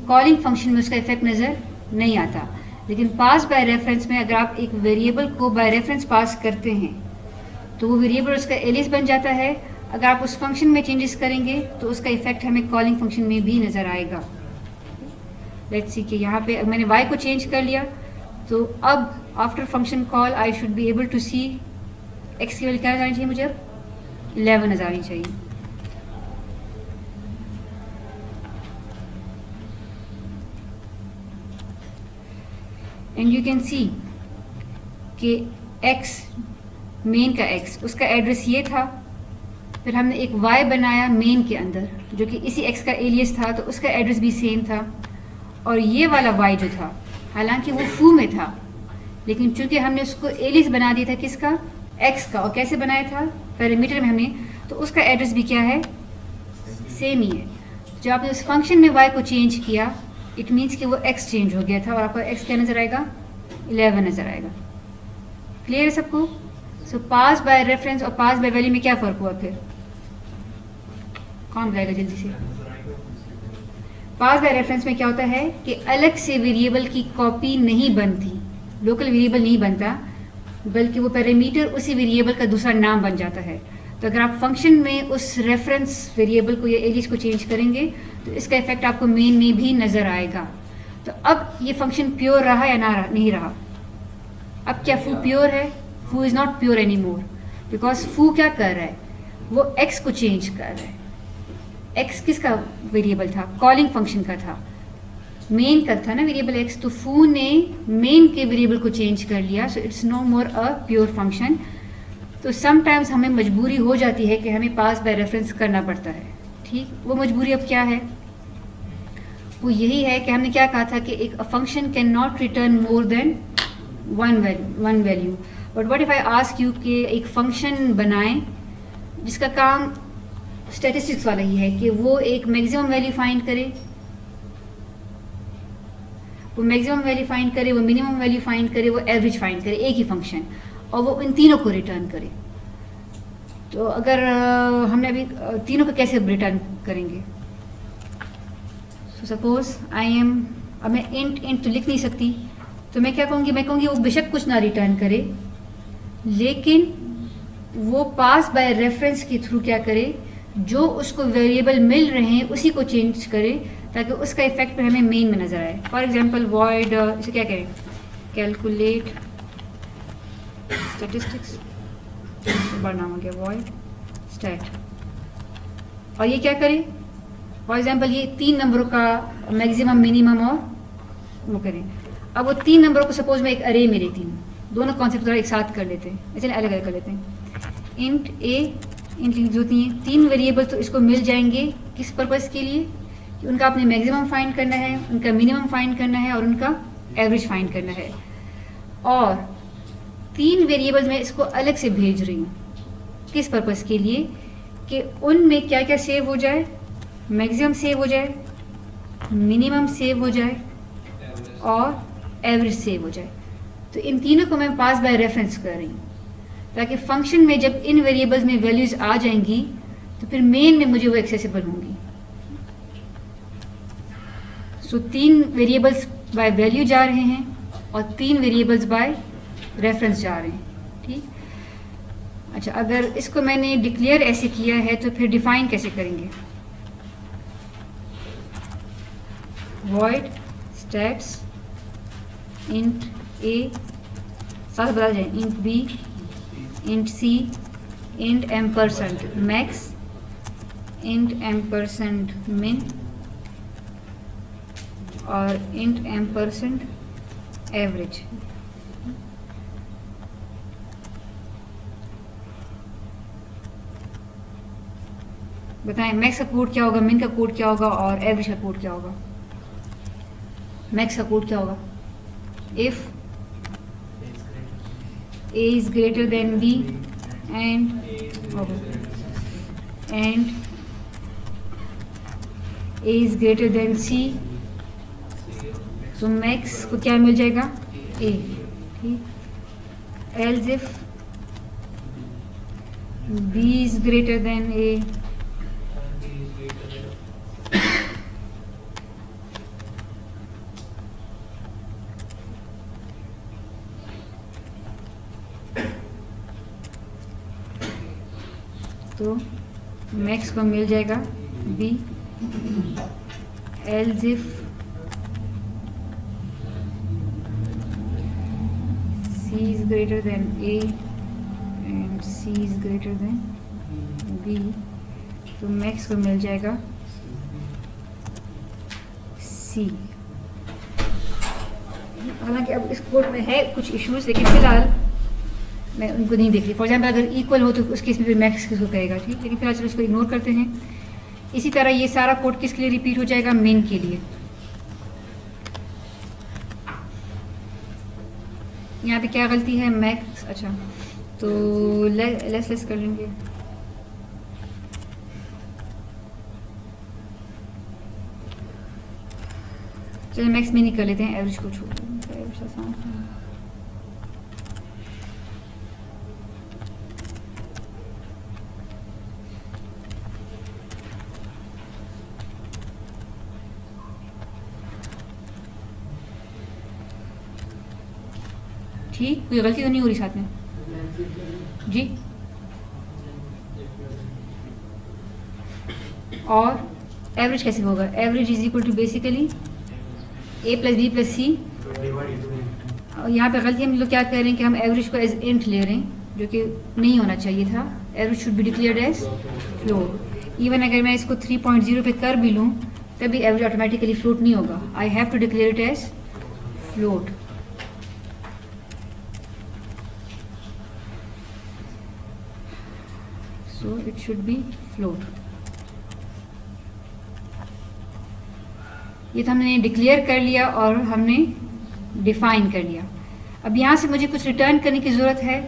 कॉलिंग फंक्शन में उसका इफेक्ट नज़र नहीं आता। लेकिन पास बाय रेफरेंस में अगर आप एक वेरिएबल को बाय रेफरेंस पास करते हैं तो वो वेरिएबल उसका एलिस बन जाता है। अगर आप उस फंक्शन में चेंजेस करेंगे तो उसका इफेक्ट हमें कॉलिंग फंक्शन में भी नज़र आएगा। लेट्स सी कि यहाँ पे मैंने y को चेंज कर लिया, तो अब after function call I should be able to see x की वैल्यू क्या नजर आनी चाहिए, मुझे अब 11 नजर आनी चाहिए। एंड यू कैन सी कि x मेन का x उसका एड्रेस ये था, फिर हमने एक y बनाया मेन के अंदर जो कि इसी x का एलियस था, तो उसका एड्रेस भी सेम था। और ये वाला y जो था हालांकि वो फू में था, लेकिन चूंकि हमने उसको एलियस बना दिया था किसका, x का, और कैसे बनाया था पैरामीटर में हमने, तो उसका एड्रेस भी क्या है, सेम ही है। जब आपने उस फंक्शन में y को चेंज किया इट मीन्स कि वो x चेंज हो गया था और आपका x क्या नज़र आएगा, 11 नज़र आएगा। क्लियर है सबको? सो पास बाय रेफरेंस और पास बाय वैल्यू में क्या फ़र्क हुआ, फिर कौन बताएगा जल्दी से? पास बाय रेफरेंस में क्या होता है कि अलग से वेरिएबल की कॉपी नहीं बनती, लोकल वेरिएबल नहीं बनता, बल्कि वो पैरामीटर उसी वेरिएबल का दूसरा नाम बन जाता है। तो अगर आप फंक्शन में उस रेफरेंस वेरिएबल को या एलिस को चेंज करेंगे तो इसका इफेक्ट आपको मेन में भी नज़र आएगा। तो अब ये फंक्शन प्योर रहा या नहीं रहा? अब क्या फू प्योर है? फू is not pure any more, because फू क्या कर रहा है, वो एक्स को चेंज कर रहा है। एक्स किसका वेरिएबल था, कॉलिंग फंक्शन का था, मेन का था ना वेरिएबल एक्स, तो फू ने मेन के वेरिएबल को चेंज कर लिया, so it's no more a pure function. तो समटाइम्स हमें मजबूरी हो जाती है कि हमें पास बाय रेफरेंस करना पड़ता है। ठीक, वो मजबूरी अब क्या है, वो यही है कि हमने क्या कहा था कि एक function can not return more than one value. But what if I ask you कि एक फंक्शन बनाएं जिसका काम स्टैटिस्टिक्स वाला ही है कि वो एक मैक्सिमम वैल्यू फाइंड करे, वो मैक्सिमम वैल्यू फाइंड करे, वो मिनिमम वैल्यू फाइंड करे, वो एवरेज फाइंड करे, एक ही फंक्शन, और वो इन तीनों को रिटर्न करे। तो अगर हमने अभी तीनों को कैसे रिटर्न करेंगे, सो सपोज आई एम, अब मैं इंट तो लिख नहीं सकती, तो मैं क्या कहूँगी, मैं कहूँगी वो बेशक कुछ ना रिटर्न करे, लेकिन वो पास बाय रेफरेंस के थ्रू क्या करे, जो उसको वेरिएबल मिल रहे हैं उसी को चेंज करे ताकि उसका इफेक्ट पे हमें मेन में नज़र आए। फॉर एग्जांपल वॉइड, इसे क्या करें, कैलकुलेट स्टैटिस्टिक्स, बड़ा नाम हो गया वॉइड स्टैट, और ये क्या करे, फॉर एग्जांपल ये 3 नंबरों का मैक्सिमम मिनिमम और वो करें। अब वो 3 नंबरों को सपोज मैं एक अरे में लेती हूँ, दोनों कॉन्सेप्ट थोड़ा एक साथ कर लेते हैं, चलिए अलग अलग कर लेते हैं। इंट ए, इंट की जरूरत नहीं है, 3 वेरिएबल तो इसको मिल जाएंगे किस पर्पज़ के लिए, कि उनका आपने मैक्सिमम फाइंड करना है, उनका मिनिमम फाइंड करना है और उनका एवरेज फाइंड करना है। और 3 वेरिएबल्स मैं इसको अलग से भेज रही हूँ, किस पर्पज़ के लिए, कि उनमें क्या क्या सेव हो जाए, मैक्सिमम सेव हो जाए, मिनिमम सेव हो जाए और एवरेज सेव हो जाए। तो इन तीनों को मैं पास बाय रेफरेंस कर रही हूँ ताकि फंक्शन में जब इन वेरिएबल्स में वैल्यूज आ जाएंगी तो फिर मेन में मुझे वो एक्सेसिबल होंगी। सो 3 वेरिएबल्स बाय वैल्यू जा रहे हैं और 3 वेरिएबल्स बाय रेफरेंस जा रहे हैं। ठीक, अच्छा, अगर इसको मैंने डिक्लेयर ऐसे किया है तो फिर डिफाइन कैसे करेंगे, वॉइड स्टैट्स इंट ए, साथ बता जाए, int B, int C, int ampersand max, int ampersand min और इंट एम्परसेंट एवरेज। बताएं मैक्स का कोड क्या होगा, मिन का कोड क्या होगा और एवरेज का कोड क्या होगा। मैक्स का कोड क्या होगा, if a is greater than b and a is greater than c, तो मैक्स को क्या मिल जाएगा, a। ठीक, else if B is greater than A, and B is greater than तो मैक्स को मिल जाएगा B, else if C is greater than A and C is greater than B, तो max को मिल जाएगा C। हालांकि अब इस कोड में है कुछ इश्यूज, लेकिन फिलहाल मैं उनको नहीं देख रही। फॉर एग्जाम्पल अगर इक्वल हो तो उस केस में फिर मैक्स किसको कहेगा, ठीक, लेकिन फिलहाल चलो इसको इग्नोर करते हैं। इसी तरह ये सारा कोड किसके लिए रिपीट हो जाएगा, मेन के लिए। यहाँ पे क्या गलती है, मैक्स, अच्छा तो लेस कर लेंगे। चलिए मैक्स में नहीं कर लेते हैं, एवरेज को छोड़ देंगे, एवरेज आसान है। ठीक, कोई गलती तो नहीं हो रही साथ में जी। और एवरेज कैसे होगा, average is equal to basically A plus B plus C. यहाँ पे गलती हम लोग क्या कह रहे हैं कि हम एवरेज को एज इंट ले रहे हैं, जो कि नहीं होना चाहिए था। Average should be declared as float. Even अगर मैं इसको 3.0 पे कर भी लूँ तभी एवरेज ऑटोमेटिकली फ्लोट नहीं होगा। I have to declare it as float. So it should be float। ये तो हमने डिक्लेयर कर लिया और हमने डिफाइन कर लिया। अब यहाँ से मुझे कुछ रिटर्न करने की ज़रूरत है।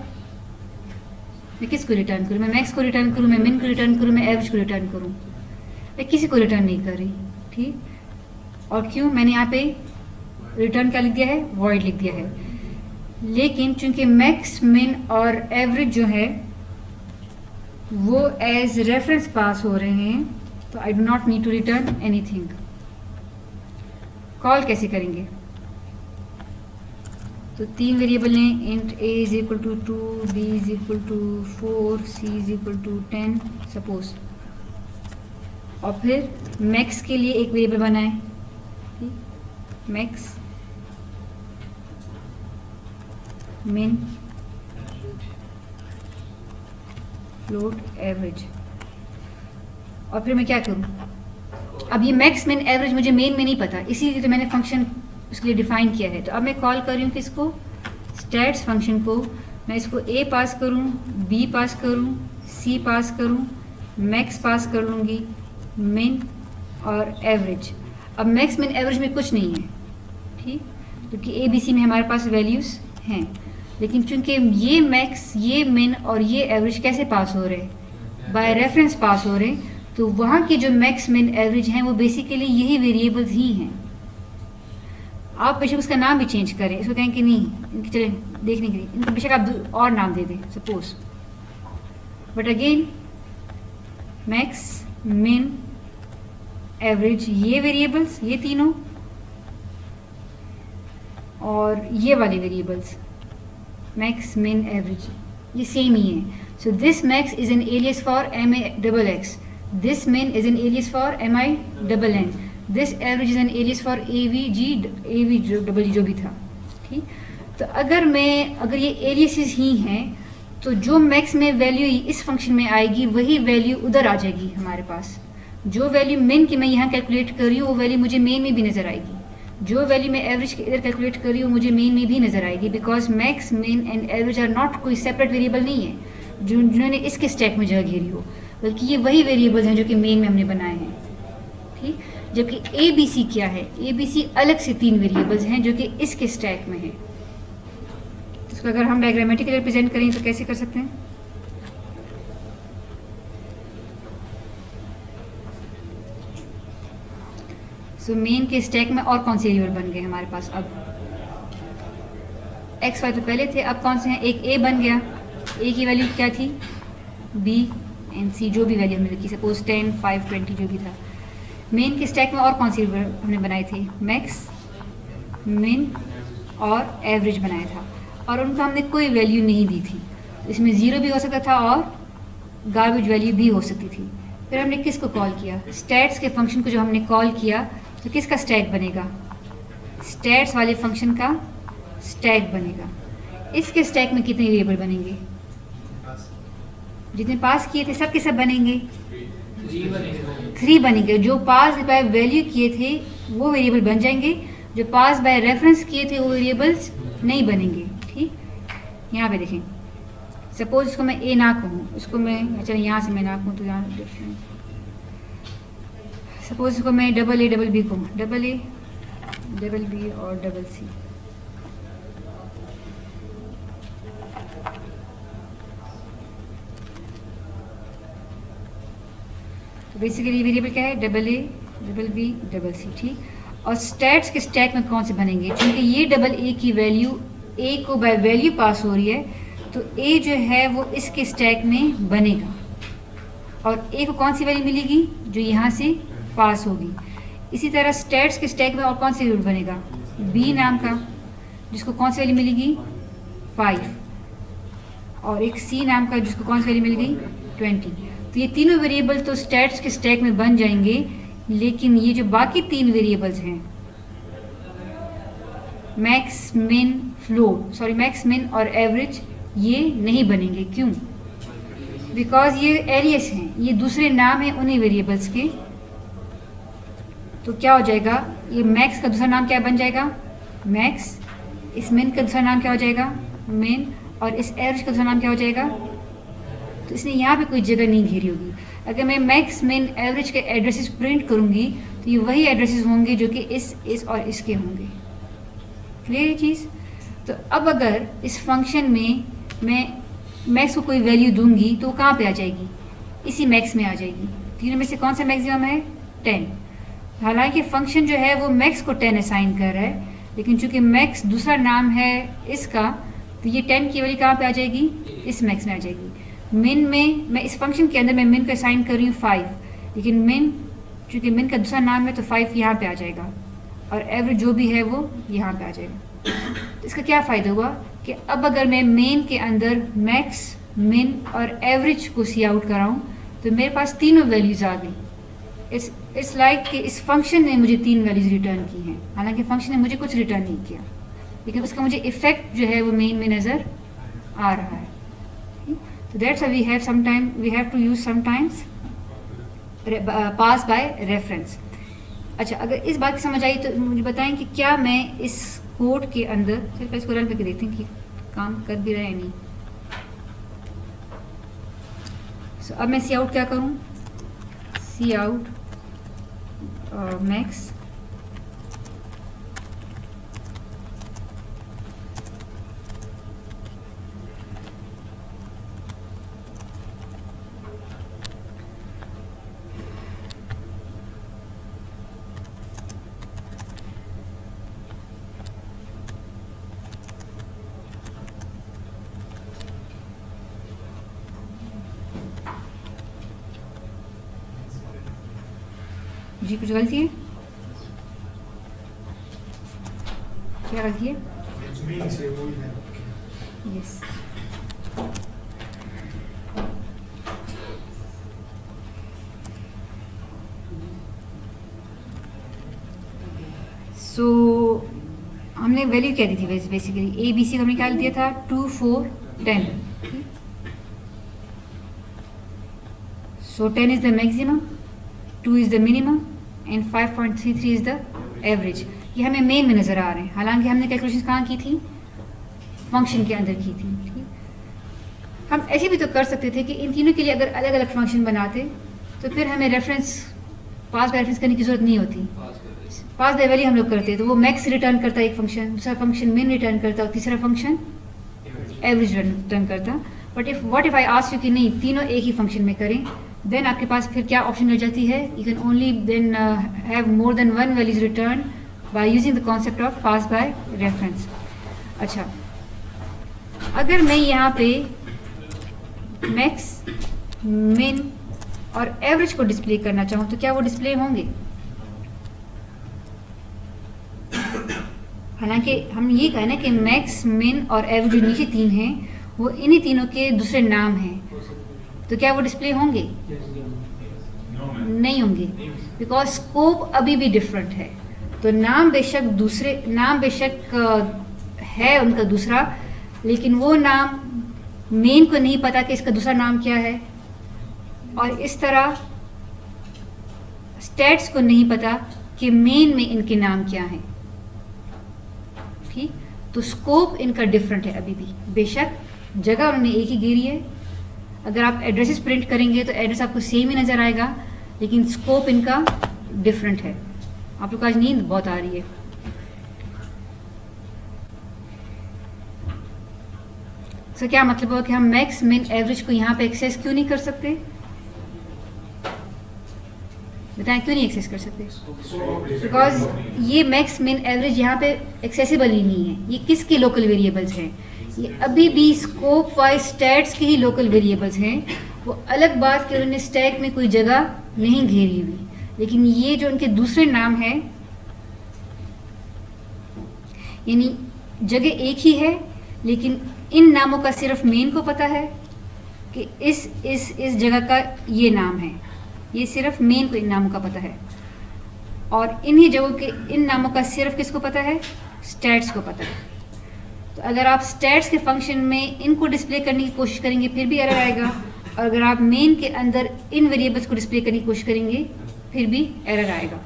मैं किसको रिटर्न करूँ, मैं मैक्स को रिटर्न करूँ, मैं मिन को रिटर्न करूँ, मैं एवरेज को रिटर्न करूँ, मैं किसी को रिटर्न नहीं कर रही, ठीक। और क्यों, मैंने यहाँ पे रिटर्न क्या लिख दिया है, वॉइड लिख दिया है। लेकिन चूंकि मैक्स, मिन और एवरेज जो है वो एज रेफरेंस पास हो रहे हैं, तो I do not need to return anything. Call कैसे करेंगे, तो 3 वेरिएबल हैं, int a is equal to 2, b is equal to 4, c is equal to 10 suppose. और फिर मैक्स के लिए एक वेरिएबल बनाए, ठीक, मैक्स, मिन, फ्लोट, एवरेज। और फिर मैं क्या करूं, अब ये मैक्स, मिन, एवरेज मुझे मेन में नहीं पता, इसीलिए तो मैंने फंक्शन उसके लिए डिफाइन किया है। तो अब मैं कॉल कर रही हूँ किसको, स्टैट्स फंक्शन को। मैं इसको a पास करूँ, b पास करूँ, c पास करूँ, मैक्स पास कर लूँगी, मिन और एवरेज। अब मैक्स, मिन, एवरेज में कुछ नहीं है, ठीक, क्योंकि a b c में हमारे पास वैल्यूज़ हैं। लेकिन चूंकि ये मैक्स, ये मिन और ये एवरेज कैसे पास हो रहे हैं, बाय रेफरेंस पास हो रहे हैं, तो वहाँ के जो मैक्स, मिन, एवरेज हैं वो बेसिकली यही वेरिएबल्स ही हैं। आप बेशक उसका नाम भी चेंज करें, इसको कहें कि नहीं, चले देखने के लिए इनको बेशक आप और नाम दे दें suppose, but again max, min, average ये वेरिएबल्स, ये तीनों, और ये वाले वेरिएबल्स मैक्स, मिन, एवरेज, ये सेम ही है। So this max is an alias for MA_X, this min is an alias for MI_N, this average is an alias for AVG जो भी था, ठीक। तो अगर ये एलियसेस ही हैं तो जो मैक्स में वैल्यू इस फंक्शन में आएगी वही वैल्यू उधर आ जाएगी हमारे पास। जो वैल्यू मिन की मैं यहाँ कैलकुलेट कर रही हूँ वो वैल्यू मुझे मेन में भी नज़र आएगी, जो वैल्यू मैं एवरेज के इधर कैलकुलेट कर रही हूँ मुझे मेन में भी नज़र आएगी, बिकॉज मैक्स, मिन एंड एवरेज आर नॉट कोई सेपरेट वेरिएबल नहीं है जिन्होंने इसके स्टैक में जगह घेरी हो, बल्कि ये वही वेरिएबल्स हैं जो कि मेन में हमने बनाए हैं, ठीक। जबकि ABC क्या है, ABC अलग से 3 वेरिएबल्स हैं जो कि इसके स्टैक में है। तो इसको अगर हम डायग्रामेटिकली रिप्रेजेंट करें तो कैसे कर सकते हैं, सो मेन के स्टैक में और कौन से वेरिएबल बन गए हमारे पास, अब x y तो पहले थे, अब कौन से हैं, एक a बन गया, a की वैल्यू क्या थी बी एंड सी, जो भी वैल्यू हमने रखी, सपोज 10, 5, 20 जो भी था। मेन के स्टैक में और कौन सी हमने बनाए थे, मैक्स, मिन और एवरेज बनाया था, और उनका हमने कोई वैल्यू नहीं दी थी। इसमें ज़ीरो भी हो सकता था और गार्बेज वैल्यू भी हो सकती थी। फिर हमने किसको कॉल किया, स्टैट्स के फंक्शन को जो हमने कॉल किया, तो किसका स्टैक बनेगा, स्टैट्स वाले फंक्शन का स्टैक बनेगा। इसके स्टैक में कितने वेरिएबल बनेंगे, जितने पास किए थे सब के सब बनेंगे, 3 बनेंगे। जो पास बाय वैल्यू किए थे वो वेरिएबल बन जाएंगे, जो पास बाय रेफरेंस किए थे वो वेरिएबल्स नहीं बनेंगे। ठीक, यहाँ पे देखें, सपोज इसको मैं ए ना कहूँ, उसको मैं, चलो यहाँ से मैं ना कहूँ तो यहाँ डिफरेंट, सपोज इसको मैं डबल ए डबल बी कहूँ, डबल ए डबल बी और डबल सी। तो बेसिकली वेरिएबल क्या है, double A double B double C. ठीक, और स्टैट्स के स्टैक में कौन से बनेंगे, क्योंकि ये डबल ए की वैल्यू ए को बाय वैल्यू पास हो रही है, तो ए जो है वो इसके स्टैक में बनेगा, और ए को कौन सी वैल्यू मिलेगी, जो यहाँ से पास होगी। इसी तरह स्टैट्स के स्टैक में और कौन सी वैल्यू बनेगा, बी नाम का, जिसको कौन सी वैल्यू मिलेगी 5, और एक सी नाम का जिसको कौन सी वैल्यू मिलेगी 20। तो ये तीनों वेरिएबल तो स्टैट्स के स्टैक में बन जाएंगे, लेकिन ये जो बाकी 3 वेरिएबल्स हैं, max min float, sorry max min और एवरेज, ये नहीं बनेंगे। क्यों, बिकॉज ये एलियस हैं, ये दूसरे नाम हैं उन्हीं वेरिएबल्स के। तो क्या हो जाएगा, ये मैक्स का दूसरा नाम क्या बन जाएगा, मैक्स, इस मिन का दूसरा नाम क्या हो जाएगा, मिन, और इस एवरेज का दूसरा नाम क्या हो जाएगा। तो इसने यहाँ पे कोई जगह नहीं घेरी होगी। अगर मैं मैक्स मिन एवरेज के एड्रेसेस प्रिंट करूँगी तो ये वही एड्रेसेस होंगे जो कि इस और इसके होंगे। क्लियर ये चीज़। तो अब अगर इस फंक्शन में मैं मैक्स को कोई वैल्यू दूंगी तो वो कहाँ पे आ जाएगी, इसी मैक्स में आ जाएगी। तीनों में से कौन सा मैक्सिमम है, 10। हालांकि फंक्शन जो है वो मैक्स को 10 असाइन कर रहा है, लेकिन चूंकि मैक्स दूसरा नाम है इसका, तो ये 10 की वैल्यू कहाँ पे आ जाएगी, इस मैक्स में आ जाएगी। मिन में मैं इस फंक्शन के अंदर मैं मिन को असाइन कर रही हूँ 5, लेकिन मिन चूंकि मिन का दूसरा नाम है तो 5 यहाँ पे आ जाएगा, और एवरेज जो भी है वो यहाँ पे आ जाएगा। तो इसका क्या फ़ायदा हुआ कि अब अगर मैं मेन के अंदर मैक्स, मिन और एवरेज को सी आउट कराऊँ तो मेरे पास तीनों वैल्यूज़ आ गई। इट्स लाइक कि इस फंक्शन ने मुझे 3 वैल्यूज़ रिटर्न की हैं, हालांकि फंक्शन ने मुझे कुछ रिटर्न नहीं किया, लेकिन उसका मुझे इफेक्ट जो है वो मेन में नज़र आ रहा है। तो that's we have to use sometimes pass by reference. अच्छा, अगर इस बात की समझ आई तो मुझे बताएं कि क्या मैं इस कोड के अंदर, चलिए इसको रन करके देखते हैं कि काम कर भी रहा है नहीं। सो अब मैं सी आउट क्या करूं, सी आउट मैक्स जी, कुछ गलती है, क्या गलती है, यस। सो हमने वैल्यू क्या दी थी, बेसिकली ए बी सी हमने क्या दिया था, 2, 4, 10। सो 10 is the maximum, 2 is the minimum and 5.33 is the average. ये हमें मेन में नज़र आ रहे हैं, हालांकि हमने कैलकुलेशन कहाँ की थी, फंक्शन के अंदर की थी। ठीक, हम ऐसे भी तो कर सकते थे कि इन तीनों के लिए अगर अलग अलग फंक्शन बनाते तो फिर हमें रेफरेंस, पास बाय रेफरेंस करने की जरूरत नहीं होती। पास बाय वैल्यू हम लोग करते तो वो मैक्स रिटर्न करता एक फंक्शन, दूसरा फंक्शन मिन रिटर्न करता और तीसरा फंक्शन एवरेज रिटर्न करता। But what if I ask you कि नहीं, तीनों एक ही फंक्शन में करें, देन आपके पास फिर क्या ऑप्शन हो जाती है, you can only then have more than one values return by using the concept of pass by reference. अच्छा, अगर मैं यहाँ पे मैक्स मिन और एवरेज को डिस्प्ले करना चाहूँ तो क्या वो डिस्प्ले होंगे? हालांकि हम ये कहें ना कि मैक्स, मिन और एवरेज जो नीचे तीन हैं वो इन्हीं तीनों के दूसरे नाम हैं, तो क्या वो डिस्प्ले होंगे? नहीं होंगे, बिकॉज स्कोप अभी भी डिफरेंट है। तो नाम बेशक है उनका दूसरा, लेकिन वो नाम मेन को नहीं पता कि इसका दूसरा नाम क्या है, और इस तरह स्टैट्स को नहीं पता कि मेन में इनके नाम क्या हैं। ठीक, तो स्कोप इनका डिफरेंट है अभी भी। बेशक जगह उन्होंने एक ही घेरी है, अगर आप एड्रेसेस प्रिंट करेंगे तो एड्रेस आपको सेम ही नज़र आएगा, लेकिन स्कोप इनका डिफरेंट है। आप लोग को आज नींद बहुत आ रही है। तो क्या मतलब हुआ कि हम मैक्स, मिन, एवरेज को यहाँ पे एक्सेस क्यों नहीं कर सकते? बताएं क्यों नहीं एक्सेस कर सकते? बिकॉज ये मैक्स, मिन, एवरेज यहाँ पे एक्सेसिबल ही नहीं है। ये किसके लोकल वेरिएबल्स हैं? ये अभी भी स्कोप वाइज स्टैट्स के ही लोकल वेरिएबल्स हैं। वो अलग बात कि उन्होंने स्टैक में कोई जगह नहीं घेरी हुई, लेकिन ये जो उनके दूसरे नाम है, यानी जगह एक ही है, लेकिन इन नामों का सिर्फ मेन को पता है कि इस जगह का ये नाम है। ये सिर्फ मेन को इन नामों का पता है, और इन्हीं जगहों के इन नामों का सिर्फ किसको पता है? स्टैट्स को पता है। तो अगर आप स्टैट्स के फंक्शन में इनको डिस्प्ले करने की कोशिश करेंगे फिर भी एरर आएगा, और अगर आप मेन के अंदर इन वेरिएबल्स को डिस्प्ले करने की कोशिश करेंगे फिर भी एरर आएगा।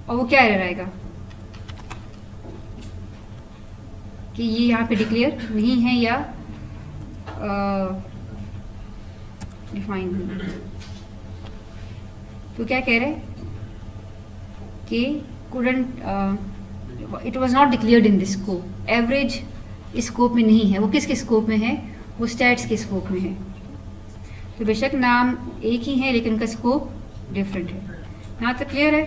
और वो क्या एरर आएगा कि ये यहाँ पे डिक्लेयर नहीं है या डिफाइन नहीं है। तो क्या कह रहे कि couldn't it was not declared in this scope. Average इस स्कोप में नहीं है, वो किसके स्कोप में है? वो स्टैट्स के स्कोप में है। तो बेशक नाम एक ही है लेकिन उनका स्कोप डिफरेंट है। यहाँ तक क्लियर है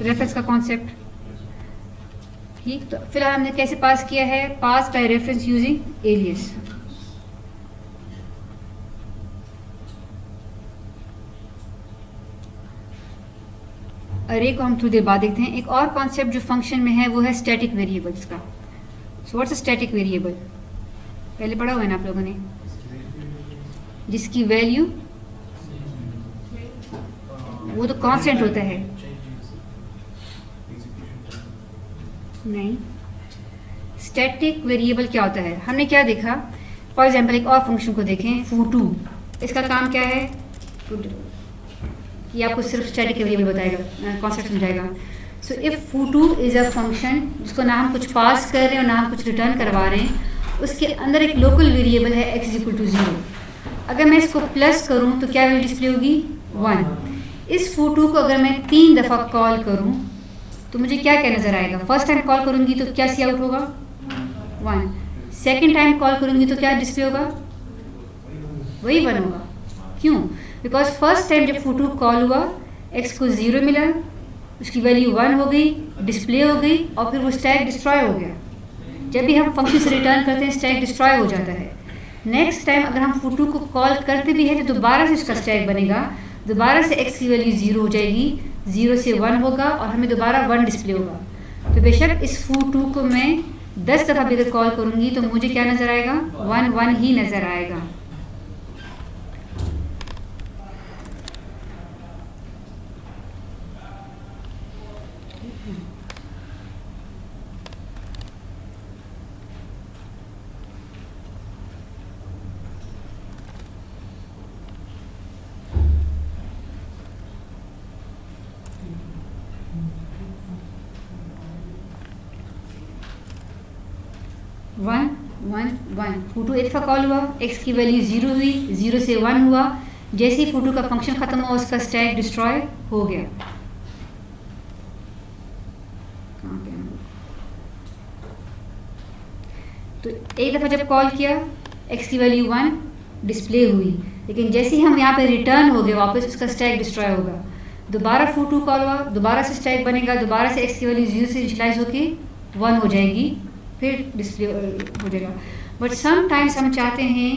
रेफरेंस का कॉन्सेप्ट? ठीक, तो फिलहाल हमने कैसे पास किया है? पास बाय रेफरेंस यूजिंग एलियस। अरे को हम थोड़ी देर बाद देखते हैं। एक और कॉन्सेप्ट जो फंक्शन में है वो है स्टैटिक वेरिएबल्स का। So what's a static variable? पहले पढ़ा हुआ है ना आप लोगों ने, जिसकी वैल्यू वो तो कांस्टेंट होता है। नहीं, स्टैटिक वेरिएबल क्या होता है? हमने क्या देखा? फॉर एग्जांपल एक और फंक्शन को देखें, foo2। इसका काम क्या है? ये आपको सिर्फ स्टैटिक वेरिएबल बताएगा, कॉन्सेप्ट समझाएगा। So if foo2 is a function जिसको ना हम कुछ पास कर रहे हैं और ना हम कुछ रिटर्न करवा रहे हैं, उसके अंदर एक लोकल वेरिएबल है x = 0। अगर मैं इसको प्लस करूं तो क्या वैल्यू डिस्प्ले होगी? 1। इस foo2 को अगर मैं 3 दफ़ा कॉल करूं तो मुझे क्या क्या नज़र आएगा? फर्स्ट टाइम कॉल करूंगी तो क्या सी आउट होगा? 1। सेकेंड टाइम कॉल करूंगी तो क्या डिस्प्ले होगा? वही 1 होगा। क्यों? बिकॉज फर्स्ट टाइम जब foo2 कॉल हुआ x को 0 मिला, उसकी वैल्यू 1 हो गई, डिस्प्ले हो गई, और फिर वो स्टैक डिस्ट्रॉय हो गया। जब भी हम फंक्शन से रिटर्न करते हैं स्टैक डिस्ट्रॉय हो जाता है। नेक्स्ट टाइम अगर हम foo2 को कॉल करते भी हैं तो दोबारा से उसका स्टैक बनेगा, दोबारा से x की वैल्यू 0 हो जाएगी, 0 से 1 होगा और हमें दोबारा 1 डिस्प्ले होगा। तो बेशक इस foo2 को मैं 10 दफ़ा भी अगर कॉल करूंगी तो मुझे क्या नज़र आएगा? 1 1 ही नज़र आएगा। वन वन वन foo2 एक दफ़ा कॉल हुआ, x की वैल्यू 0 हुई, 0 से 1 हुआ। जैसे ही foo2 का फंक्शन ख़त्म हुआ उसका स्टैक डिस्ट्रॉय हो गया। कहाँ पे हम लोग? तो एक दफ़ा जब कॉल किया x की वैल्यू 1 डिस्प्ले हुई, लेकिन जैसे ही हम यहाँ पे रिटर्न हो गए वापस उसका स्टैक डिस्ट्रॉय होगा। दोबारा foo2 कॉल हुआ, दोबारा से स्टैक बनेगा, दोबारा से x की वैल्यू 0 से इनिशियलाइज होके 1 हो जाएगी, फिर डिस्प्ले हो जाएगा। बट समटाइम्स हम चाहते हैं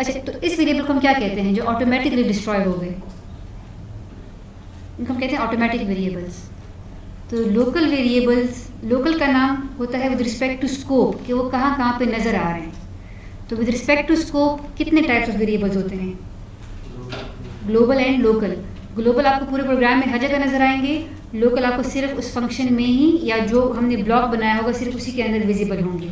अच्छा, तो इस वेरिएबल को हम क्या कहते हैं जो ऑटोमेटिकली डिस्ट्रॉय हो गए? इनको हम कहते हैं ऑटोमेटिक वेरिएबल्स। तो लोकल वेरिएबल्स, लोकल का नाम होता है विद रिस्पेक्ट टू स्कोप, कि वो कहाँ कहाँ पे नज़र आ रहे हैं। तो विद रिस्पेक्ट टू स्कोप कितने टाइप्स ऑफ वेरिएबल्स होते हैं? Global and local. ग्लोबल आपको पूरे प्रोग्राम में हर जगह नजर आएंगे, लोकल आपको सिर्फ उस फंक्शन में ही या जो हमने ब्लॉक बनाया होगा सिर्फ उसी के अंदर विजिबल होंगे।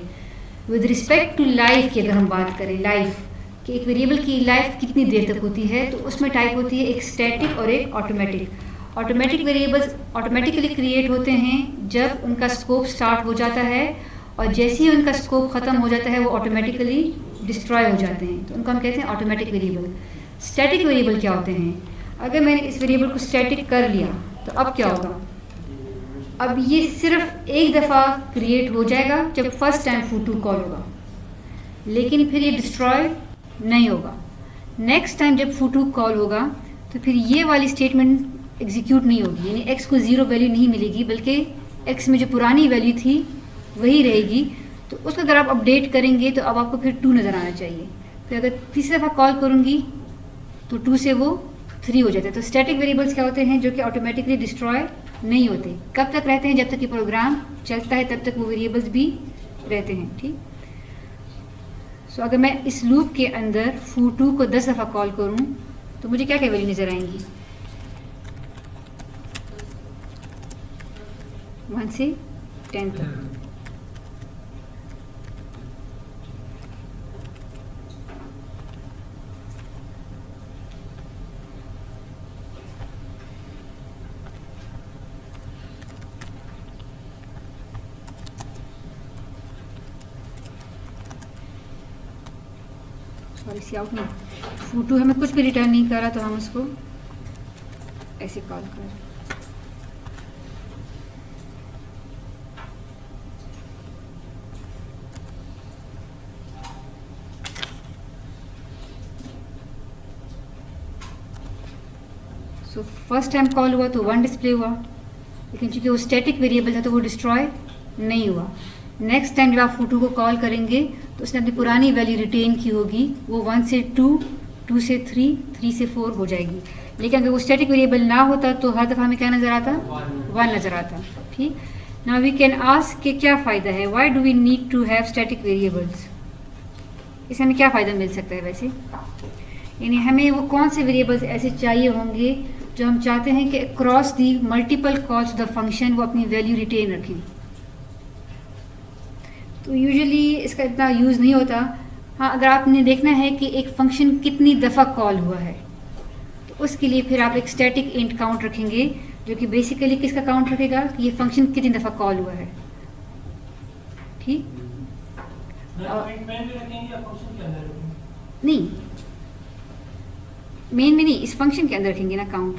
विद रिस्पेक्ट टू लाइफ की अगर हम बात करें, लाइफ कि एक वेरिएबल की लाइफ कितनी देर तक होती है, तो उसमें टाइप होती है एक स्टैटिक और एक automatic. Automatic variables automatically create होते हैं जब उनका स्कोप स्टार्ट हो जाता है, और जैसे ही उनका स्कोप ख़त्म हो जाता है वो ऑटोमेटिकली डिस्ट्रॉय हो जाते हैं, तो उनको हम कहते हैं ऑटोमेटिक वेरिएबल। स्टैटिक वेरिएबल क्या होते हैं? अगर मैंने इस वेरिएबल को स्टैटिक कर लिया तो अब क्या होगा? अब ये सिर्फ एक दफ़ा क्रिएट हो जाएगा जब फर्स्ट टाइम foo2 कॉल होगा, लेकिन फिर ये डिस्ट्रॉय नहीं होगा। नेक्स्ट टाइम जब foo2 कॉल होगा तो फिर ये वाली स्टेटमेंट एग्जीक्यूट नहीं होगी, यानी x को 0 वैल्यू नहीं मिलेगी, बल्कि x में जो पुरानी वैल्यू थी वही रहेगी। तो उसको अगर आप अपडेट करेंगे तो अब आपको फिर 2 नज़र आना चाहिए। फिर अगर तीसरी दफ़ा कॉल करूँगी तो 2 से वो 3 हो जाता है। तो स्टैटिक वेरिएबल्स क्या होते हैं? जो कि ऑटोमेटिकली डिस्ट्रॉय नहीं होते। कब तक रहते हैं? जब तक ये प्रोग्राम चलता है तब तक वो वेरिएबल्स भी रहते हैं। ठीक। सो अगर मैं इस लूप के अंदर foo2 को 10 दफ़ा कॉल करूं तो मुझे क्या क्या वैल्यू नज़र आएंगी? 1 से 10 तक। सॉरी, सी आउट नहीं, foo2 हमें कुछ भी रिटर्न नहीं कर रहा तो हम उसको ऐसे कॉल कर रहे हैं। सो फर्स्ट टाइम कॉल हुआ तो 1 डिस्प्ले हुआ, लेकिन चूंकि वो स्टैटिक वेरिएबल था तो वो डिस्ट्रॉय नहीं हुआ। नेक्स्ट टाइम जब आप foo2 को कॉल करेंगे तो उसने अपनी पुरानी वैल्यू रिटेन की होगी, वो 1 से 2, 2 से 3, 3 से 4 हो जाएगी। लेकिन अगर वो स्टैटिक वेरिएबल ना होता तो हर दफ़ा हमें क्या नज़र आता? 1 नज़र आता। ठीक। नाउ वी कैन आस्क कि क्या फ़ायदा है, why do we need to have static variables? इससे हमें क्या फ़ायदा मिल सकता है वैसे? यानी हमें वो कौन से वेरिएबल्स ऐसे चाहिए होंगे जो हम चाहते हैं कि across the multiple calls the function वो अपनी वैल्यू रिटेन रखें। तो यूजुअली इसका इतना यूज़ नहीं होता। हाँ, अगर आपने देखना है कि एक फंक्शन कितनी दफ़ा कॉल हुआ है तो उसके लिए फिर आप एक स्टैटिक इंट काउंट रखेंगे, जो कि बेसिकली किसका काउंट रखेगा कि ये फंक्शन कितनी दफ़ा कॉल हुआ है। ठीक। नहीं, मेन में नहीं, इस फंक्शन के अंदर रखेंगे ना काउंट।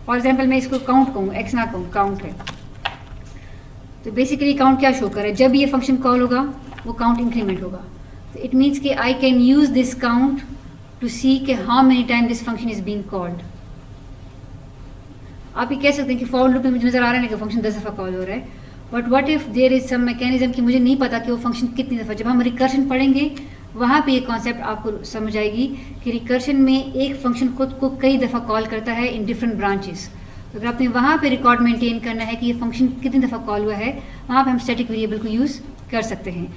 फॉर एग्जाम्पल मैं इसको काउंट कहूँ, एक्स ना कहूँ, काउंट है, तो बेसिकली काउंट क्या शो कर रहा है? जब ये फंक्शन कॉल होगा वो काउंट इंक्रीमेंट होगा। तो इट मीन्स कि I can use this count to see कि how many time this function is being called. आप ये कह सकते हैं कि फॉर लूप में मुझे नजर आ रहा है कि फंक्शन 10 दफ़ा कॉल हो रहा है, but what if there is some mechanism कि मुझे नहीं पता कि वो फंक्शन कितनी दफ़ा। जब हम रिकर्शन पढ़ेंगे वहाँ पे ये कॉन्सेप्ट आपको समझ आएगी कि रिकर्शन में एक फंक्शन खुद को कई दफ़ा कॉल करता है इन डिफरेंट ब्रांचेस। तो अगर आपने वहाँ पे रिकॉर्ड मेंटेन करना है कि ये फंक्शन कितनी दफ़ा कॉल हुआ है, वहाँ पे हम स्टैटिक वेरिएबल को यूज़ कर सकते हैं।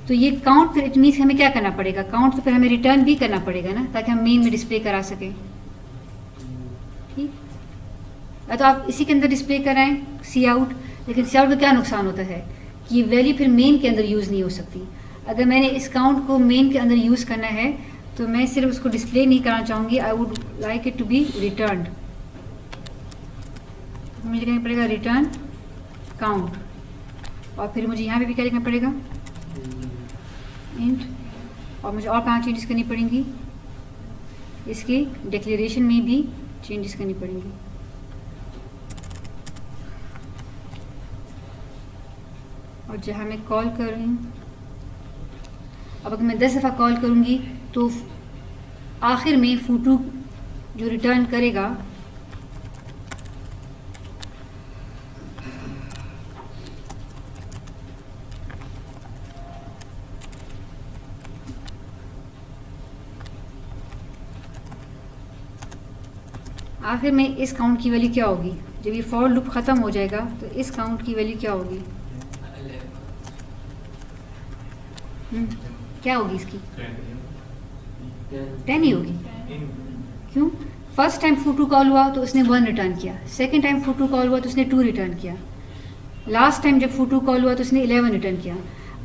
तो ये काउंट फिर इट मीन्स हमें क्या करना पड़ेगा? काउंट तो फिर हमें रिटर्न भी करना पड़ेगा ना, ताकि हम मेन में डिस्प्ले करा सकें। ठीक। या तो आप इसी के अंदर डिस्प्ले कराएं सी आउट, लेकिन सी आउट का क्या नुकसान होता है कि ये वैल्यू फिर मेन के अंदर यूज़ नहीं हो सकती। अगर मैंने इस काउंट को मेन के अंदर यूज़ करना है तो मैं सिर्फ उसको डिस्प्ले नहीं करना चाहूँगी, I would like it to be returned. मुझे कहना पड़ेगा रिटर्न काउंट, और फिर मुझे यहाँ पे भी क्या लिखना पड़ेगा? इंट। और मुझे और कहाँ चेंजेस करनी पड़ेंगी? इसके डिक्लेरेशन में भी चेंजेस करनी पड़ेंगी। और जहाँ मैं कॉल कर रही हूँ, अब अगर मैं 10 दफ़ा कॉल करूँगी तो आखिर में foo2 जो रिटर्न करेगा आखिर में इस काउंट की वैल्यू क्या होगी? जब ये फॉर लूप ख़त्म हो जाएगा तो इस काउंट की वैल्यू क्या होगी? क्या होगी इसकी? 10 ही होगी। क्यों? फर्स्ट टाइम foo2 कॉल हुआ तो उसने 1 रिटर्न किया, सेकेंड टाइम foo2 कॉल हुआ तो उसने 2 रिटर्न किया, लास्ट टाइम जब foo2 कॉल हुआ तो उसने 11 रिटर्न किया।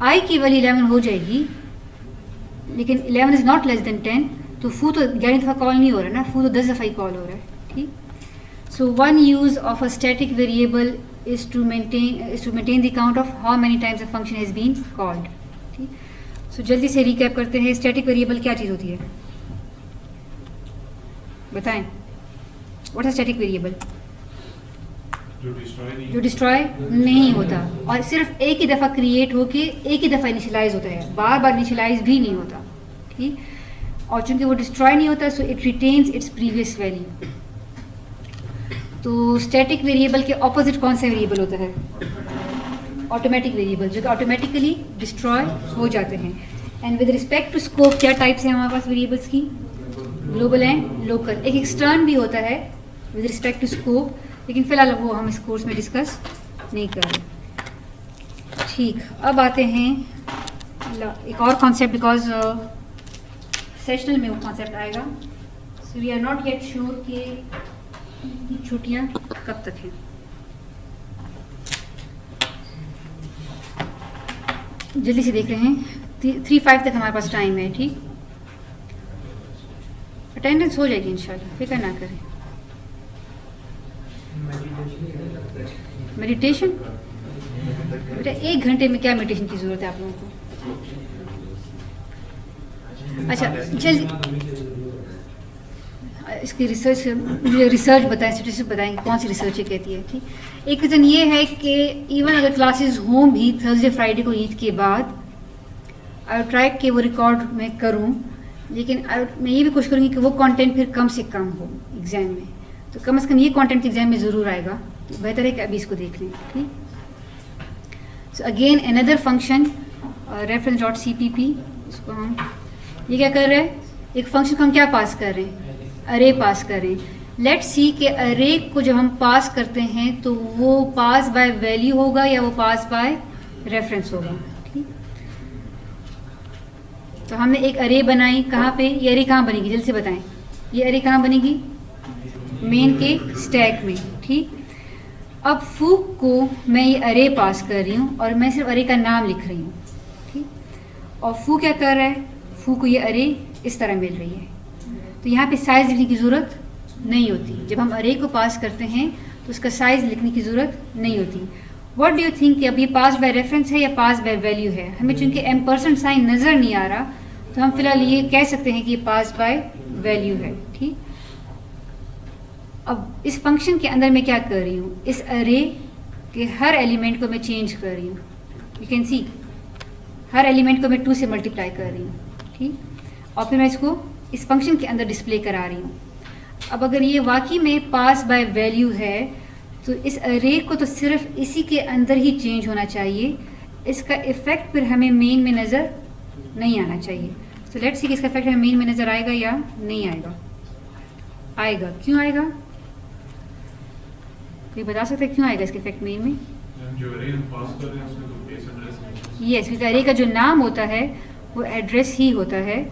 आई की वैल्यू 11 हो जाएगी, लेकिन 11 इज़ नॉट लेस देन 10, तो फू तो 11 दफ़ा कॉल नहीं हो रहा ना, फू तो 10 दफ़ा ही कॉल हो रहा है। ठीक। So one use of a static variable is to maintain the count of how many times a function has been called. ठीक। सो जल्दी से रिकैप करते हैं, स्टैटिक वेरिएबल क्या चीज़ होती है बताएं? What is static variable? जो डिस्ट्रॉय नहीं होता और सिर्फ एक ही दफ़ा क्रिएट होके एक ही दफ़ा इनिशियलाइज होता है, बार बार इनिशियलाइज भी नहीं होता। ठीक। और चूंकि वो डिस्ट्रॉय नहीं होता so it retains its previous value. तो स्टैटिक वेरिएबल के ऑपोजिट कौन सा वेरिएबल होता है? ऑटोमेटिक वेरिएबल, जो कि ऑटोमेटिकली डिस्ट्रॉय हो जाते हैं। And with respect to scope क्या टाइप्स हैं हमारे पास वेरिएबल्स की? Global and local. एक एक्सटर्न भी होता है विद रिस्पेक्ट टू स्कोप, लेकिन फिलहाल वो हम इस कोर्स में डिस्कस नहीं कर रहे। ठीक। अब आते हैं एक और कॉन्सेप्ट, बिकॉज सेशनल में वो कॉन्सेप्ट आएगा। So we are not yet sure कि छुट्टियां कब तक हैं। जल्दी से देख रहे हैं, 3-5 तक हमारे पास टाइम है। ठीक। अटेंडेंस हो जाएगी इंशाल्लाह, फिक्र ना करें। मेडिटेशन बेटा 1 घंटे में क्या मेडिटेशन की ज़रूरत है आप लोगों को? अच्छा जल्दी इसकी रिसर्च, मुझे रिसर्च बताएं, स्टेटिस्टिक्स बताएं कौन सी रिसर्च ये कहती है। ठीक। एक रीज़न ये है कि इवन अगर क्लासेस हों भी थर्सडे फ्राइडे को ईद के बाद, आई ट्राई कि वो रिकॉर्ड मैं करूं, लेकिन मैं ये भी कोशिश करूँगी कि वो कंटेंट फिर कम से कम हो एग्ज़ाम में। तो कम से कम ये कंटेंट एग्ज़ाम में ज़रूर आएगा, तो बेहतर है कि अभी इसको देख लें। ठीक। So again another function reference.cpp, इसको हम ये क्या कर रहे हैं? एक फंक्शन को हम क्या पास कर रहे हैं? अरे पास कर रहे हैं। लेट्स सी कि अरे को जब हम पास करते हैं तो वो पास बाय वैल्यू होगा या वो पास बाय रेफरेंस होगा। ठीक। तो हमने एक अरे बनाई, कहाँ पे? ये अरे कहाँ बनेगी जल्दी से बताएं। ये अरे कहाँ बनेगी? मेन के स्टैक में। ठीक। अब फू को मैं ये अरे पास कर रही हूँ और मैं सिर्फ अरे का नाम लिख रही हूँ। ठीक। और फू क्या कर रहा है? फू को ये अरे इस तरह मिल रही है, तो यहाँ पे साइज़ लिखने की ज़रूरत नहीं होती। जब हम अरे को पास करते हैं तो उसका साइज़ लिखने की ज़रूरत नहीं होती। व्हाट डू यू थिंक कि अब ये पास बाय रेफरेंस है या पास बाय वैल्यू है? हमें चूँकि एम्परसेंट साइन नज़र नहीं आ रहा तो हम फिलहाल ये कह सकते हैं कि ये पास बाय वैल्यू है। ठीक। अब इस फंक्शन के अंदर मैं क्या कर रही हूँ? इस अरे के हर एलिमेंट को मैं चेंज कर रही हूँ। You can see her element को मैं 2 से मल्टीप्लाई कर रही हूँ। ठीक। और फिर मैं इसको इस फंक्शन के अंदर डिस्प्ले करा रही हूँ। अब अगर ये वाकई में पास बाय वैल्यू है तो इस अरे को तो सिर्फ इसी के अंदर ही चेंज होना चाहिए, इसका इफ़ेक्ट फिर हमें मेन में नज़र नहीं आना चाहिए। तो लेट्स सी कि इसका इफेक्ट हमें मेन में नज़र आएगा या नहीं आएगा? आएगा। क्यों आएगा? कोई बता सकता है क्यों आएगा इसका इफेक्ट मेन में? जो अरे हम पास कर रहे हैं उसमें तो बेस एड्रेस है। यस, क्योंकि अरे का जो नाम होता है वो एड्रेस ही होता है।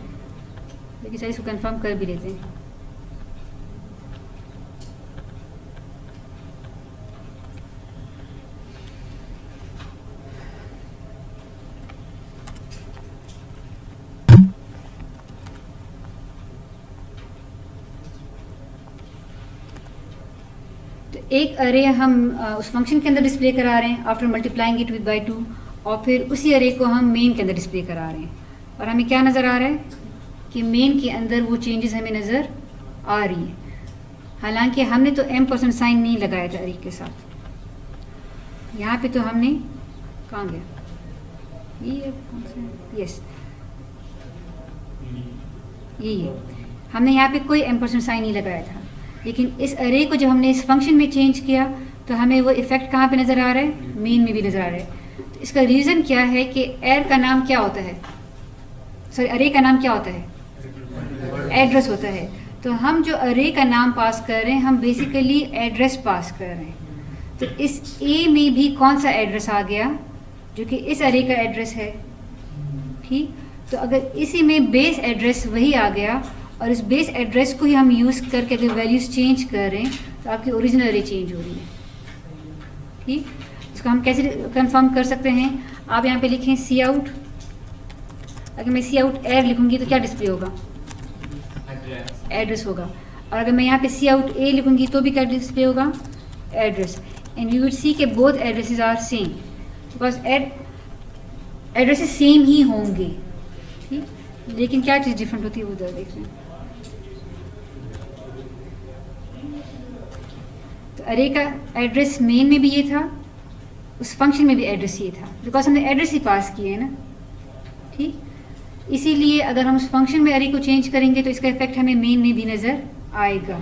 लेकिन सर इसको कंफर्म कर भी लेते हैं। एक अरे हम उस फंक्शन के अंदर डिस्प्ले करा रहे हैं after multiplying it with by 2, और फिर उसी अरे को हम मेन के अंदर डिस्प्ले करा रहे हैं। और हमें क्या नज़र आ रहा है कि मेन के अंदर वो चेंजेस हमें नज़र आ रही हैं, हालांकि हमने तो M% साइन नहीं लगाया था अरे के साथ। यहाँ पे तो हमने कहाँ गया ये कौन सा? यस, ये हमने यहाँ पे कोई M% साइन नहीं लगाया था, लेकिन इस अरे को जब हमने इस फंक्शन में चेंज किया तो हमें वो इफ़ेक्ट कहाँ पे नज़र आ रहा है? मेन में भी नज़र आ रहा है। तो इसका रीज़न क्या है कि एर का नाम क्या होता है? सॉरी, अरे का नाम क्या होता है? एड्रेस होता है। तो हम जो अरे का नाम पास कर रहे हैं, हम बेसिकली एड्रेस पास कर रहे हैं। तो इस ए में भी कौन सा एड्रेस आ गया, जो कि इस अरे का एड्रेस है। ठीक, तो अगर इसी में बेस एड्रेस वही आ गया और इस बेस एड्रेस को ही हम यूज़ करके अगर वैल्यूज़ चेंज कर रहे हैं तो आपकी ओरिजिनल अरे चेंज हो रही है। ठीक, इसको हम कैसे कंफर्म कर सकते हैं? आप यहाँ पे लिखें सी आउट। अगर मैं सी आउट एर लिखूंगी तो क्या डिस्प्ले होगा? एड्रेस होगा। और अगर मैं यहाँ पे सी आउट ए लिखूंगी तो भी क्या डिस्प्ले होगा? Address. And you will see के both addresses are same, because addresses same ही होंगे। ठीक, लेकिन क्या चीज़ डिफरेंट होती है वो उधर देख रहे हैं। तो अरे का एड्रेस मेन में भी ये था, उस फंक्शन में भी एड्रेस ये था, बिकॉज हमने एड्रेस ही पास किए है ना। ठीक, इसीलिए अगर हम उस फंक्शन में अरे को चेंज करेंगे तो इसका इफेक्ट हमें मेन में भी नज़र आएगा।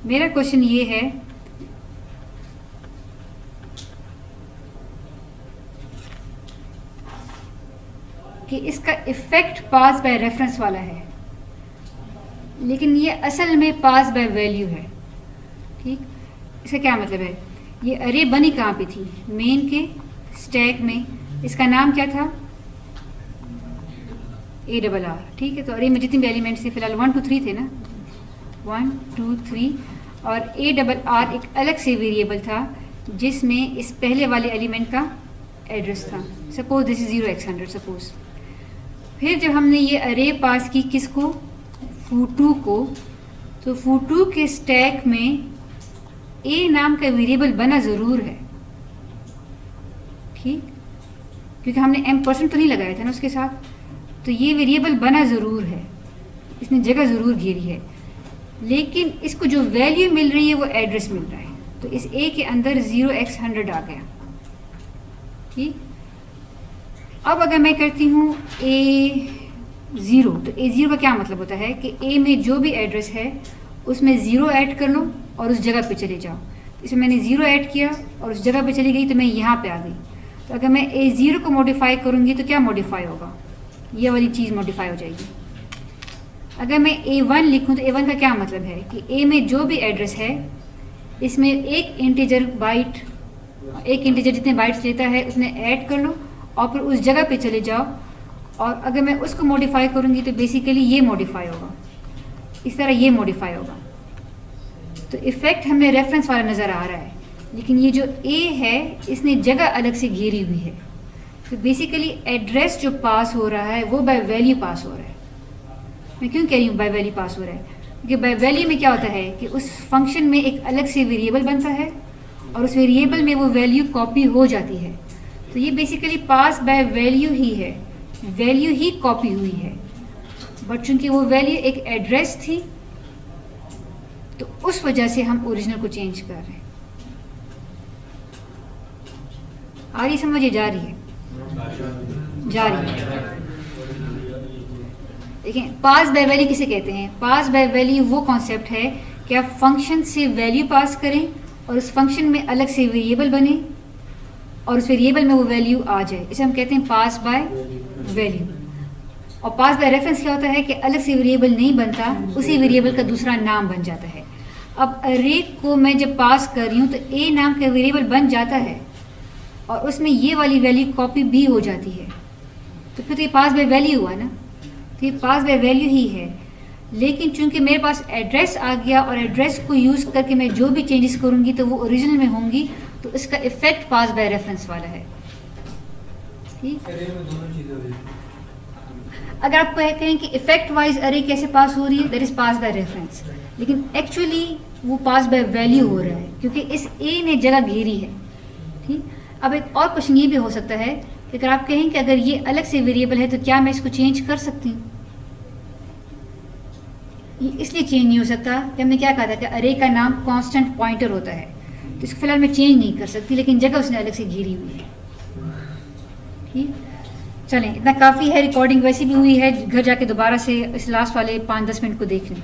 मेरा क्वेश्चन ये है कि इसका इफेक्ट पास बाय रेफरेंस वाला है, लेकिन ये असल में पास बाय वैल्यू है। ठीक, इसका क्या मतलब है? ये अरे बनी कहाँ पे थी? मेन के स्टैक में। इसका नाम क्या था? A double R. ठीक है, तो अरे में जितने भी एलिमेंट्स थे फिलहाल 1 2 3 थे ना, 1 2 3, और ए डबल आर एक अलग से वेरिएबल था जिसमें इस पहले वाले एलिमेंट का एड्रेस था। Suppose this is 0x100 suppose. फिर जब हमने ये अरे पास की किसको? foo2 को, तो foo2 के स्टैक में ए नाम का वेरिएबल बना ज़रूर है। ठीक, क्योंकि हमने m% तो नहीं लगाया था ना उसके साथ, तो ये वेरिएबल बना ज़रूर है, इसने जगह ज़रूर घेरी है, लेकिन इसको जो वैल्यू मिल रही है वो एड्रेस मिल रहा है। तो इस ए के अंदर 0x100 आ गया। ठीक, अब अगर मैं करती हूँ A0, तो A0 का क्या मतलब होता है कि ए में जो भी एड्रेस है उसमें 0 ऐड कर लो और उस जगह पे चले जाओ। इसमें मैंने 0 ऐड किया और उस जगह पे चली गई तो मैं यहाँ पे आ गई। तो अगर मैं A0 को मॉडिफाई करूँगी तो क्या मॉडिफाई होगा? ये वाली चीज़ मॉडिफाई हो जाएगी। अगर मैं A1 लिखूँ तो A1 का क्या मतलब है कि ए में जो भी एड्रेस है इसमें एक इंटीजर बाइट, एक इंटीजर जितने बाइट्स लेता है उसमें ऐड कर लो और फिर उस जगह पे चले जाओ, और अगर मैं उसको मॉडिफाई करूँगी तो बेसिकली ये मॉडिफाई होगा, इस तरह ये मॉडिफाई होगा। तो इफेक्ट हमें रेफरेंस वाला नज़र आ रहा है, लेकिन ये जो ए है इसने जगह अलग से घेरी हुई है। तो बेसिकली एड्रेस जो पास हो रहा है वो बाय वैल्यू पास हो रहा है। मैं क्यों कह रही हूँ बाय वैल्यू पास हो रहा है? क्योंकि बाय वैल्यू में क्या होता है कि उस फंक्शन में एक अलग से वेरिएबल बनता है और उस वेरिएबल में वो वैल्यू कॉपी हो जाती है। तो ये बेसिकली पास बाय वैल्यू ही है, वैल्यू ही कॉपी हुई है, बट चूंकि वो वैल्यू एक एड्रेस थी तो उस वजह से हम ओरिजिनल को चेंज कर रहे हैं। आ रही समझ? ये जा रही है, जा रही है। देखिए, पास बाय वैल्यू किसे कहते हैं? पास बाय वैल्यू वो कॉन्सेप्ट है कि आप फंक्शन से वैल्यू पास करें और उस फंक्शन में अलग से वेरिएबल बने और उस वेरिएबल में वो वैल्यू आ जाए, इसे हम कहते हैं पास बाय वैल्यू। और पास बाय रेफरेंस क्या होता है कि अलग से वेरिएबल नहीं बनता, उसी वेरिएबल का दूसरा नाम बन जाता है। अब अरे को मैं जब पास कर रही हूँ तो ए नाम का वेरिएबल बन जाता है और उसमें ये वाली वैल्यू कॉपी भी हो जाती है, तो फिर तो ये पास बाय वैल्यू हुआ ना। तो ये पास बाय वैल्यू ही है, लेकिन चूंकि मेरे पास एड्रेस आ गया और एड्रेस को यूज़ करके मैं जो भी चेंजेस करूँगी तो वो ओरिजिनल में होंगी, तो इसका इफेक्ट पास बाय रेफरेंस वाला है। ठीक, अगर आप कहें कि इफेक्ट वाइज अरे कैसे पास हो रही है, that is pass by reference, लेकिन एक्चुअली वो पास बाय वैल्यू हो रहा है क्योंकि इस ए ने जगह घेरी है। ठीक, अब एक और क्वेश्चन ये भी हो सकता है कि अगर आप कहें कि अगर ये अलग से वेरिएबल है तो क्या मैं इसको चेंज कर सकती हूँ? ये इसलिए चेंज नहीं हो सकता कि हमने क्या कहा था कि अरे का नाम कांस्टेंट पॉइंटर होता है, तो इसको फिलहाल मैं चेंज नहीं कर सकती, लेकिन जगह उसने अलग से घेरी हुई है। ठीक, चलें, इतना काफ़ी है। रिकॉर्डिंग वैसे भी हुई है, घर जाके दोबारा से इस लास्ट वाले 5-10 मिनट को देख लें।